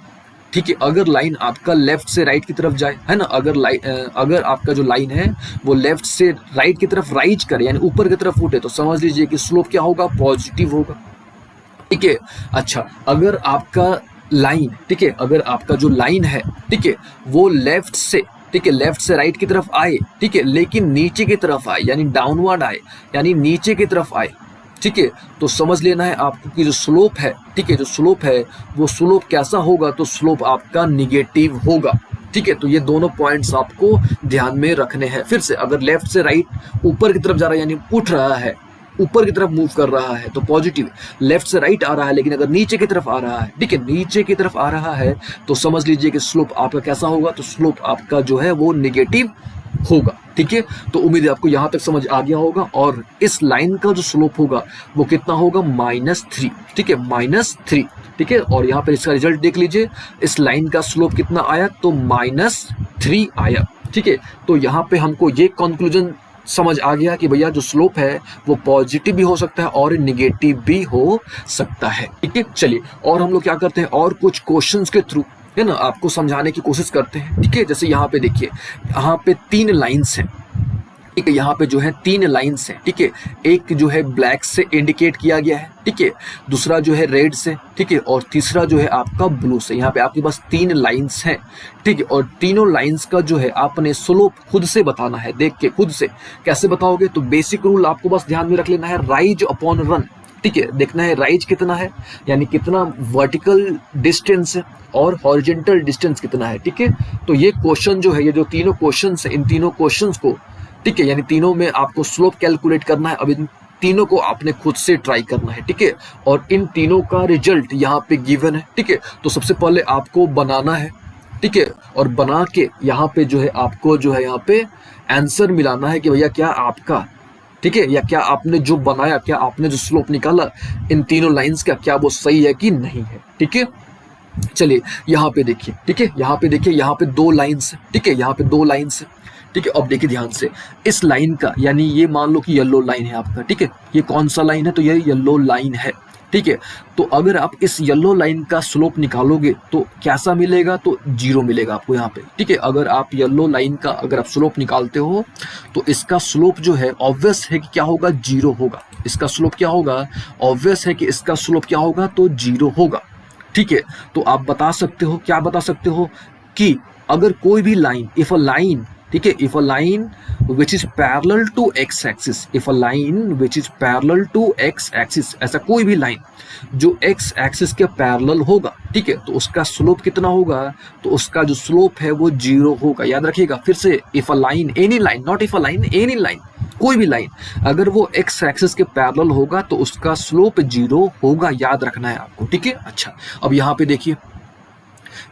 ठीक है, अगर लाइन आपका लेफ्ट से राइट की तरफ जाए, है ना, अगर आपका जो लाइन है वो लेफ्ट से राइट की तरफ राइज करे, यानी ऊपर की तरफ उठे, तो समझ लीजिए कि स्लोप क्या होगा, पॉजिटिव होगा। ठीक है, अच्छा, अगर आपका लाइन, ठीक है, अगर आपका जो लाइन है, ठीक है, वो लेफ्ट से, ठीक है, लेफ्ट से राइट की तरफ आए, ठीक है, लेकिन नीचे की तरफ आए, यानी डाउनवर्ड आए, यानी नीचे की तरफ आए, ठीक है, तो समझ लेना है आपको कि जो स्लोप है, ठीक है, जो स्लोप है वो स्लोप कैसा होगा, तो स्लोप आपका निगेटिव होगा। ठीक है, तो ये दोनों पॉइंट्स आपको ध्यान में रखने हैं। फिर से, अगर लेफ्ट से राइट ऊपर की तरफ जा रहा है, यानी उठ रहा है, ऊपर की तरफ मूव कर रहा है, तो पॉजिटिव। लेफ्ट से राइट आ रहा है, लेकिन अगर नीचे की तरफ आ रहा है, ठीक है, नीचे की तरफ आ रहा है, तो समझ लीजिए कि स्लोप आपका कैसा होगा, तो स्लोप आपका जो है वो निगेटिव होगा। ठीक है, तो उम्मीद है आपको यहां तक समझ आ गया होगा। और इस लाइन का जो स्लोप होगा वो कितना होगा, -3। ठीक है, -3। ठीक है, और यहाँ पर इसका रिजल्ट देख लीजिए, इस लाइन का स्लोप कितना आया, तो -3 आया। ठीक है, तो यहाँ पे हमको ये कंक्लूजन समझ आ गया कि भैया जो स्लोप है वो पॉजिटिव भी हो सकता है और निगेटिव भी हो सकता है। ठीक है, चलिए, और हम लोग क्या करते हैं, और कुछ क्वेश्चंस के थ्रू, है ना, आपको समझाने की कोशिश करते हैं। ठीक है, जैसे यहाँ पे देखिए, यहाँ पे 3 लाइन्स हैं। ठीक है, यहाँ पे जो है 3 लाइन्स हैं। ठीक है, एक जो है ब्लैक से इंडिकेट किया गया है, ठीक है, दूसरा जो है रेड से, ठीक है, और तीसरा जो है आपका ब्लू से। यहाँ पे आपके पास 3 लाइन्स हैं। ठीक है, और तीनों लाइन्स का जो है आपने स्लोप खुद से बताना है, देख के खुद से। कैसे बताओगे, तो बेसिक रूल आपको बस ध्यान में रख लेना है, राइज अपॉन रन। ठीक है, देखना है राइज कितना है, यानी कितना वर्टिकल डिस्टेंस है, और हॉरिजॉन्टल डिस्टेंस कितना है। ठीक है, तो ये क्वेश्चन जो है, ये जो तीनों क्वेश्चंस है, इन तीनों क्वेश्चंस को, ठीक है, यानी तीनों में आपको स्लोप कैलकुलेट करना है। अब इन तीनों को आपने खुद से ट्राई करना है। ठीक है, और इन तीनों का रिजल्ट यहाँ पे गिवन है। ठीक है, तो सबसे पहले आपको बनाना है। ठीक है, और बना के यहाँ पे जो है आपको जो है यहाँ पे आंसर मिलाना है कि भैया क्या आपका, ठीक है, या क्या आपने जो बनाया, क्या आपने जो स्लोप निकाला इन तीनों लाइंस का, क्या वो सही है कि नहीं है। ठीक है, चलिए यहाँ पे देखिए। ठीक है, यहाँ पे देखिए, यहाँ पे 2 लाइंस है। ठीक है, यहाँ पे 2 लाइंस है। ठीक है, अब देखिए ध्यान से, इस लाइन का, यानी ये मान लो कि येलो लाइन है आपका। ठीक है, ये कौन सा लाइन है, तो ये येलो लाइन है। ठीक है, तो अगर आप इस येलो लाइन का स्लोप निकालोगे तो कैसा मिलेगा, तो 0 मिलेगा आपको यहाँ पे। ठीक है, अगर आप येलो लाइन का अगर आप स्लोप निकालते हो तो इसका स्लोप जो है ऑब्वियस है कि क्या होगा, 0 होगा। इसका स्लोप क्या होगा, ऑब्वियस है कि इसका स्लोप क्या होगा, तो 0 होगा। ठीक है, तो आप बता सकते हो, क्या बता सकते हो कि अगर कोई भी लाइन, इफ अ लाइन ठीक है, if a line which is parallel to X axis, if a line which is parallel to X axis, ऐसा कोई भी लाइन जो एक्स एक्सिस के पैरेलल होगा, ठीक है, तो उसका स्लोप कितना होगा, तो उसका जो स्लोप है वो 0 होगा। याद रखिएगा फिर से, if a line, any line, not if a line, any line, कोई भी लाइन अगर वो एक्स एक्सिस के पैरेलल होगा तो उसका स्लोप 0 होगा, याद रखना है आपको, ठीक है। अच्छा, अब यहाँ पे देखिए,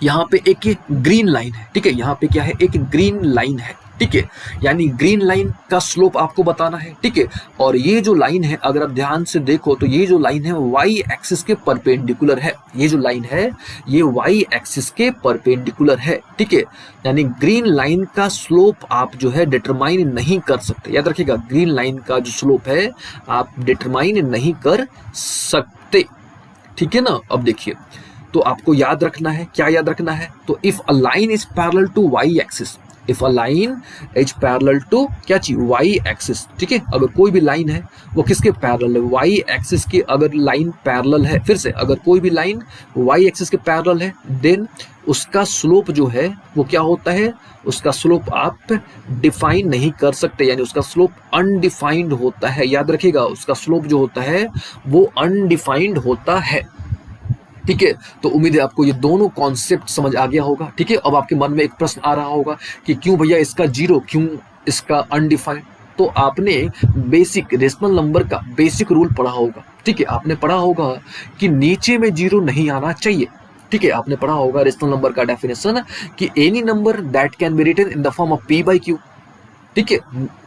यहाँ पे एक ग्रीन लाइन है, ठीक है, यहाँ पे क्या है, एक ग्रीन लाइन है, ठीक है, यानी ग्रीन लाइन का स्लोप आपको बताना है, ठीक है। और ये जो लाइन है अगर आप ध्यान से देखो तो ये जो लाइन है वाई एक्सिस के परपेंडिकुलर है, ये जो लाइन है ये वाई एक्सिस के परपेंडिकुलर है, ठीक है, यानी ग्रीन लाइन का स्लोप आप जो है डिटरमाइन नहीं कर सकते। याद रखिएगा, ग्रीन लाइन का जो स्लोप है आप डिटरमाइन नहीं कर सकते, ठीक है ना। अब देखिए, तो आपको याद रखना है, क्या याद रखना है, तो if a line is parallel to Y axis, if a line is parallel to क्या चीज, वाई एक्सिस, ठीक है, अगर कोई भी लाइन है वो किसके पैरेलल है, वाई एक्सिस के अगर लाइन पैरेलल है, फिर से अगर कोई भी लाइन वाई एक्सिस के पैरेलल है, देन उसका स्लोप जो है वो क्या होता है, उसका स्लोप आप डिफाइन नहीं कर सकते, यानी उसका स्लोप अनडिफाइंड होता है। याद रखिएगा, उसका स्लोप जो होता है वो अनडिफाइंड होता है, ठीक है। तो उम्मीद है आपको ये दोनों कॉन्सेप्ट समझ आ गया होगा, ठीक है। अब आपके मन में एक प्रश्न आ रहा होगा कि क्यों भैया इसका 0, क्यों इसका अनडिफाइंड, तो आपने बेसिक रेशनल नंबर का बेसिक रूल पढ़ा होगा, ठीक है, आपने पढ़ा होगा कि नीचे में 0 नहीं आना चाहिए, ठीक है, आपने पढ़ा होगा रेशनल नंबर का डेफिनेशन कि any number that can be written in the form of p by q, ठीक है,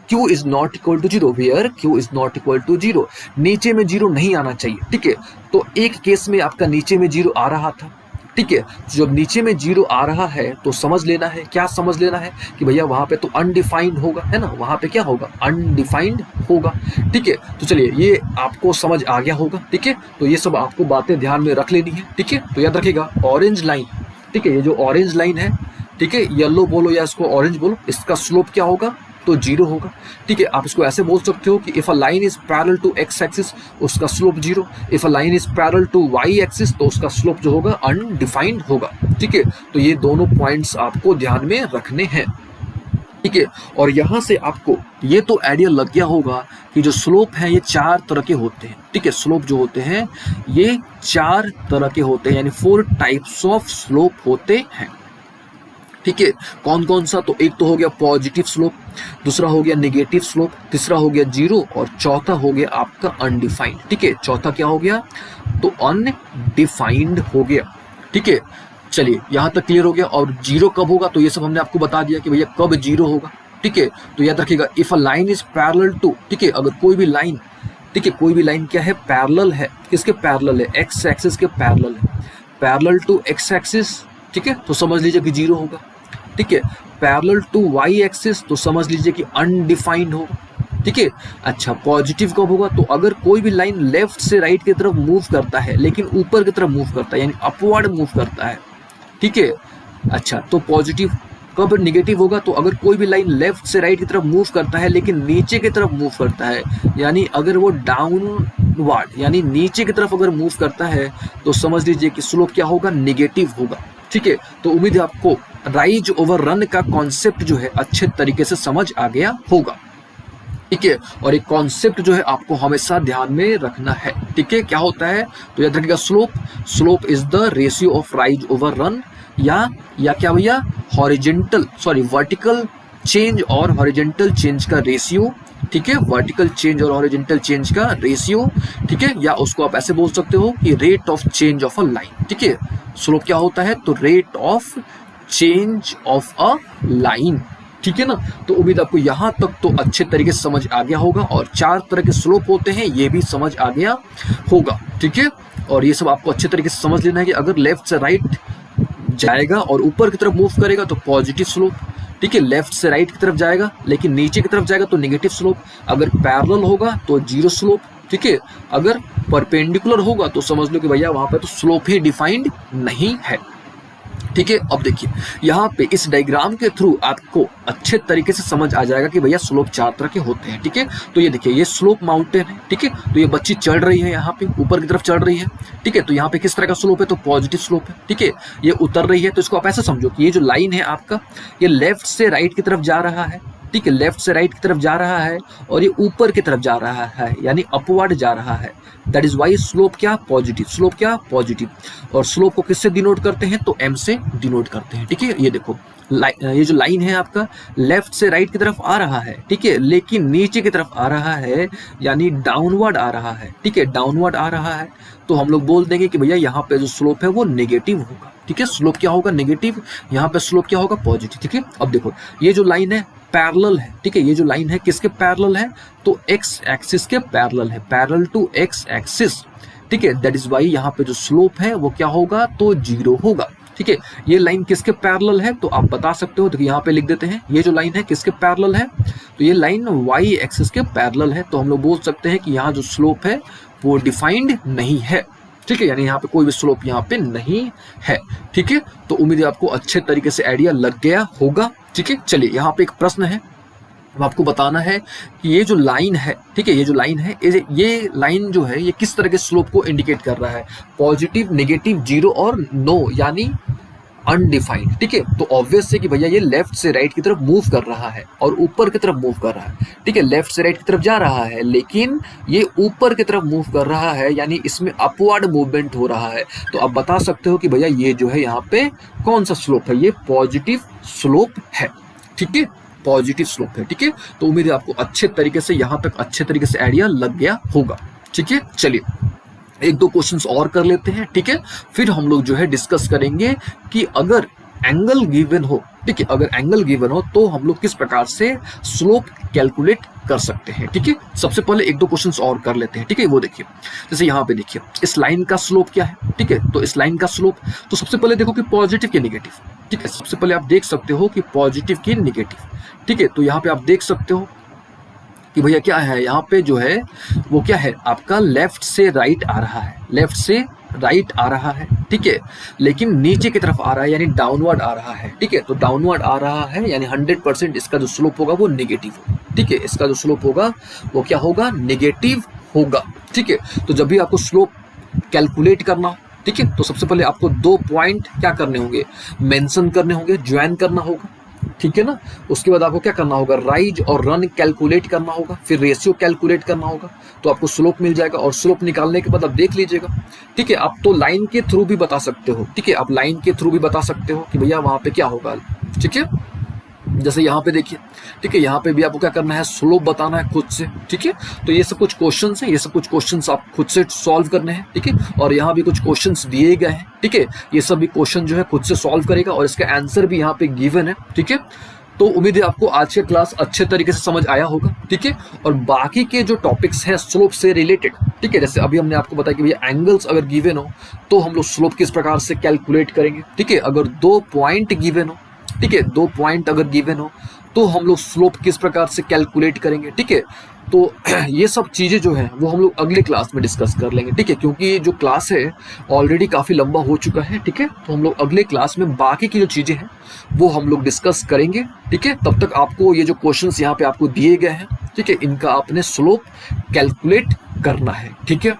q is not equal to 0, where q is not equal to 0, नीचे में 0 नहीं आना चाहिए, ठीक है। तो एक केस में आपका नीचे में 0 आ रहा था, ठीक है, जब नीचे में 0 आ रहा है तो समझ लेना है, क्या समझ लेना है कि भैया वहां पे तो अनडिफाइंड होगा, है ना, वहां पे क्या होगा, अनडिफाइंड होगा, ठीक है। तो चलिए ये आपको समझ आ गया होगा, ठीक है, तो ये सब आपको बातें ध्यान में रख लेनी है, ठीक है। तो याद रखिएगा ऑरेंज लाइन, ठीक है, ये जो ऑरेंज लाइन है, ठीक है, येलो बोलो या इसको ऑरेंज बोलो, इसका स्लोप क्या होगा, तो 0 होगा, ठीक है। आप इसको ऐसे बोल सकते हो कि if a line is parallel to X axis, उसका slope 0, if a line is parallel to Y axis, तो उसका स्लोप जो होगा अनडिफाइंड होगा, ठीक है। तो ये दोनों पॉइंट्स आपको ध्यान में रखने हैं, ठीक है। और यहां से आपको ये तो आइडिया लग गया होगा कि जो स्लोप है ये 4 तरह के होते हैं, ठीक है, स्लोप जो होते हैं ये 4 तरह के होते हैं, यानी 4 टाइप्स ऑफ स्लोप होते हैं, ठीक है। कौन कौन सा, तो एक तो हो गया पॉजिटिव स्लोप, दूसरा हो गया नेगेटिव स्लोप, तीसरा हो गया 0 और चौथा हो गया आपका अनडिफाइंड, ठीक है। चौथा क्या हो गया, तो अनडिफाइंड हो गया, ठीक है। चलिए यहां तक क्लियर हो गया। और 0 कब होगा, तो ये सब हमने आपको बता दिया कि भैया कब 0 होगा, ठीक है। तो याद रखिएगा, if a line is parallel to, ठीक है, अगर कोई भी लाइन, ठीक है, कोई भी लाइन क्या है, पैरेलल है, किसके पैरेलल है, एक्स एक्सिस के पैरेलल है, पैरेलल टू एक्स एक्सिस, ठीक है, तो समझ लीजिए कि 0 होगा, ठीक है। पैरेलल टू वाई एक्सिस, तो समझ लीजिए कि अनडिफाइंड होगा, ठीक है। अच्छा, पॉजिटिव कब होगा, तो अगर कोई भी लाइन लेफ्ट से राइट की तरफ मूव करता है लेकिन ऊपर की तरफ मूव करता है, यानी अपवर्ड मूव करता है, ठीक है। अच्छा, तो पॉजिटिव कब नेगेटिव होगा, तो अगर कोई भी लाइन लेफ्ट से राइट की तरफ मूव करता है लेकिन नीचे की तरफ मूव करता है, यानी अगर वो डाउनवर्ड यानी नीचे की तरफ अगर मूव करता है तो समझ लीजिए कि स्लोप क्या होगा, नेगेटिव होगा, ठीक है। तो उम्मीद है आपको राइज ओवर रन का कॉन्सेप्ट जो है अच्छे तरीके से समझ आ गया होगा, ठीक है। और एक कॉन्सेप्ट जो है आपको हमेशा ध्यान में रखना है, ठीक है, क्या होता है, तो याद रखिएगा slope is the ratio of rise over run, या क्या भैया, वर्टिकल चेंज और हॉरिजॉन्टल चेंज का रेशियो, ठीक है, वर्टिकल चेंज और हॉरिजॉन्टल चेंज का रेशियो, ठीक है, या उसको आप ऐसे बोल सकते हो कि rate of change of a line, ठीक है। स्लोप क्या होता है, तो rate of change of a line, ठीक है ना। तो उम्मीद आपको यहाँ तक तो अच्छे तरीके से समझ आ गया होगा, और 4 तरह के स्लोप होते हैं ये भी समझ आ गया होगा, ठीक है। और ये सब आपको अच्छे तरीके से समझ लेना है कि अगर लेफ्ट से राइट जाएगा और ऊपर की तरफ मूव करेगा तो पॉजिटिव स्लोप, ठीक है, लेफ्ट से राइट की तरफ जाएगा लेकिन नीचे की तरफ जाएगा तो नेगेटिव स्लोप, अगर पैरेलल होगा तो 0 स्लोप, ठीक है, अगर परपेंडिकुलर होगा तो समझ लो कि भैया वहां पर तो स्लोप ही डिफाइंड नहीं है, ठीक है। अब देखिए यहाँ पे इस डायग्राम के थ्रू आपको अच्छे तरीके से समझ आ जाएगा कि भैया स्लोप 4 तरह के होते हैं। ठीक है, तो ये देखिए ये स्लोप माउंटेन है। ठीक है, तो ये बच्ची चढ़ रही है, यहाँ पे ऊपर की तरफ चढ़ रही है। ठीक है, तो यहाँ पे किस तरह का स्लोप है, तो पॉजिटिव स्लोप है। ठीक है, ये उतर रही है, तो इसको आप ऐसा समझो कि ये जो लाइन है आपका, ये लेफ्ट से राइट की तरफ जा रहा है। ठीक है, लेफ्ट से राइट की तरफ जा रहा है और ये ऊपर की तरफ जा रहा है, यानी अपवर्ड जा रहा है। दैट इज वाई स्लोप क्या, पॉजिटिव। स्लोप क्या, पॉजिटिव। और स्लोप को किससे डिनोट करते हैं, तो एम से डिनोट करते हैं। ठीक है, ये देखो ये जो लाइन है आपका लेफ्ट से राइट की तरफ आ रहा है। ठीक है, लेकिन नीचे की तरफ आ रहा है, यानी डाउनवर्ड आ रहा है। ठीक है, डाउनवर्ड आ रहा है, तो हम लोग बोल देंगे कि भैया यहाँ पे जो स्लोप है वो नेगेटिव होगा। ठीक है, स्लोप क्या होगा, नेगेटिव। यहाँ पे स्लोप क्या होगा, पॉजिटिव। ठीक है, अब देखो ये जो लाइन है पैरेलल है। ठीक है, ये जो लाइन है किसके पैरेलल है, तो एक्स एक्सिस के पैरेलल है, पैरेलल टू एक्स एक्सिस। ठीक है, दैट इज वाई यहाँ पे जो स्लोप है वो क्या होगा, तो 0 होगा। ठीक है, ये लाइन किसके पैरेलल है, तो आप बता सकते हो, तो यहाँ पे लिख देते हैं ये जो लाइन है किसके पैरेलल है, तो ये लाइन वाई एक्सिस के पैरेलल है। तो हम लोग बोल सकते हैं कि यहाँ जो स्लोप है वो डिफाइंड नहीं है। ठीक है, यानी यहाँ पे कोई भी स्लोप यहाँ पे नहीं है। ठीक है, तो उम्मीद है आपको अच्छे तरीके से आइडिया लग गया होगा। ठीक है, चलिए यहाँ पे एक प्रश्न है, आपको बताना है कि ये जो लाइन है, ठीक है, ये जो लाइन है, ये लाइन जो है ये किस तरह के स्लोप को इंडिकेट कर रहा है, पॉजिटिव, नेगेटिव, 0 और नो, यानी अनडिफाइंड। ठीक है, तो ऑब्वियस है कि भैया ये लेफ्ट से राइट की तरफ मूव कर रहा है और ऊपर की तरफ मूव कर रहा है। ठीक है, लेफ्ट से राइट की तरफ जा रहा है, लेकिन ये ऊपर की तरफ मूव कर रहा है, यानी इसमें अपवर्ड मूवमेंट हो रहा है। तो आप बता सकते हो कि भैया ये जो है यहाँ पे कौन सा स्लोप है, ये पॉजिटिव स्लोप है। ठीक है, पॉजिटिव स्लोप है। ठीक है, तो उम्मीद है आपको अच्छे तरीके से यहाँ तक अच्छे तरीके से आइडिया लग गया होगा। ठीक है, चलिए एक दो क्वेश्चंस और कर लेते हैं। ठीक है, फिर हम लोग जो है डिस्कस करेंगे कि अगर एंगल गिवन हो, ठीक है, अगर एंगल गिवन हो तो हम लोग किस प्रकार से स्लोप कैलकुलेट कर सकते हैं। ठीक है, सबसे पहले एक दो क्वेश्चंस और कर लेते हैं। ठीक है, वो देखिए जैसे यहाँ पे देखिए इस लाइन का स्लोप क्या है। ठीक है, तो इस लाइन का स्लोप, तो सबसे पहले देखो कि पॉजिटिव की नेगेटिव। ठीक है, सबसे पहले आप देख सकते हो कि पॉजिटिव की नेगेटिव। ठीक है, तो यहाँ पे आप देख सकते हो कि भैया क्या है, यहाँ पे जो है वो क्या है आपका लेफ्ट से राइट आ रहा है, लेफ्ट से राइट आ रहा है। ठीक है, लेकिन नीचे की तरफ आ रहा है, यानी डाउनवर्ड आ रहा है। ठीक है, तो डाउनवर्ड आ रहा है यानी 100% इसका जो स्लोप होगा वो नेगेटिव होगा। ठीक है, इसका जो स्लोप होगा वो क्या होगा, नेगेटिव होगा। ठीक है, तो जब भी आपको स्लोप कैलकुलेट करना हो, ठीक है, तो सबसे पहले आपको 2 पॉइंट क्या करने होंगे, मेंशन करने होंगे, ज्वाइन करना होगा। ठीक है ना, उसके बाद आपको क्या करना होगा, राइज और रन कैलकुलेट करना होगा, फिर रेशियो कैलकुलेट करना होगा, तो आपको स्लोप मिल जाएगा। और स्लोप निकालने के बाद आप देख लीजिएगा। ठीक है, आप तो लाइन के थ्रू भी बता सकते हो। ठीक है, आप लाइन के थ्रू भी बता सकते हो कि भैया वहां पे क्या होगा। ठीक है, जैसे यहाँ पे देखिए, ठीक है, यहाँ पे भी आपको क्या करना है, स्लोप बताना है खुद से। ठीक है, तो ये सब कुछ क्वेश्चंस हैं, ये सब कुछ क्वेश्चंस आप खुद से सॉल्व करने हैं। ठीक है, और यहाँ भी कुछ क्वेश्चंस दिए गए हैं। ठीक है, ये सब भी क्वेश्चन जो है खुद से सॉल्व करेगा और इसका आंसर भी यहाँ पे गिवन है। ठीक है, तो उम्मीद है आपको आज के क्लास अच्छे तरीके से समझ आया होगा। ठीक है, और बाकी के जो टॉपिक्स हैं स्लोप से रिलेटेड, ठीक है, जैसे अभी हमने आपको बताया कि भैया एंगल्स अगर गिवन हो तो हम लोग स्लोप किस प्रकार से कैलकुलेट करेंगे। ठीक है, अगर 2 पॉइंट गिवन हो, ठीक है, 2 पॉइंट अगर गिवन हो तो हम लोग स्लोप किस प्रकार से कैलकुलेट करेंगे। ठीक है, तो ये सब चीज़ें जो हैं वो हम लोग अगले क्लास में डिस्कस कर लेंगे। ठीक है, क्योंकि जो क्लास है ऑलरेडी काफ़ी लंबा हो चुका है। ठीक है, तो हम लोग अगले क्लास में बाकी की जो चीज़ें हैं वो हम लोग डिस्कस करेंगे। ठीक है, तब तक आपको ये जो क्वेश्चंस यहाँ पे आपको दिए गए हैं, ठीक है, इनका आपने स्लोप कैलकुलेट करना है। ठीक है।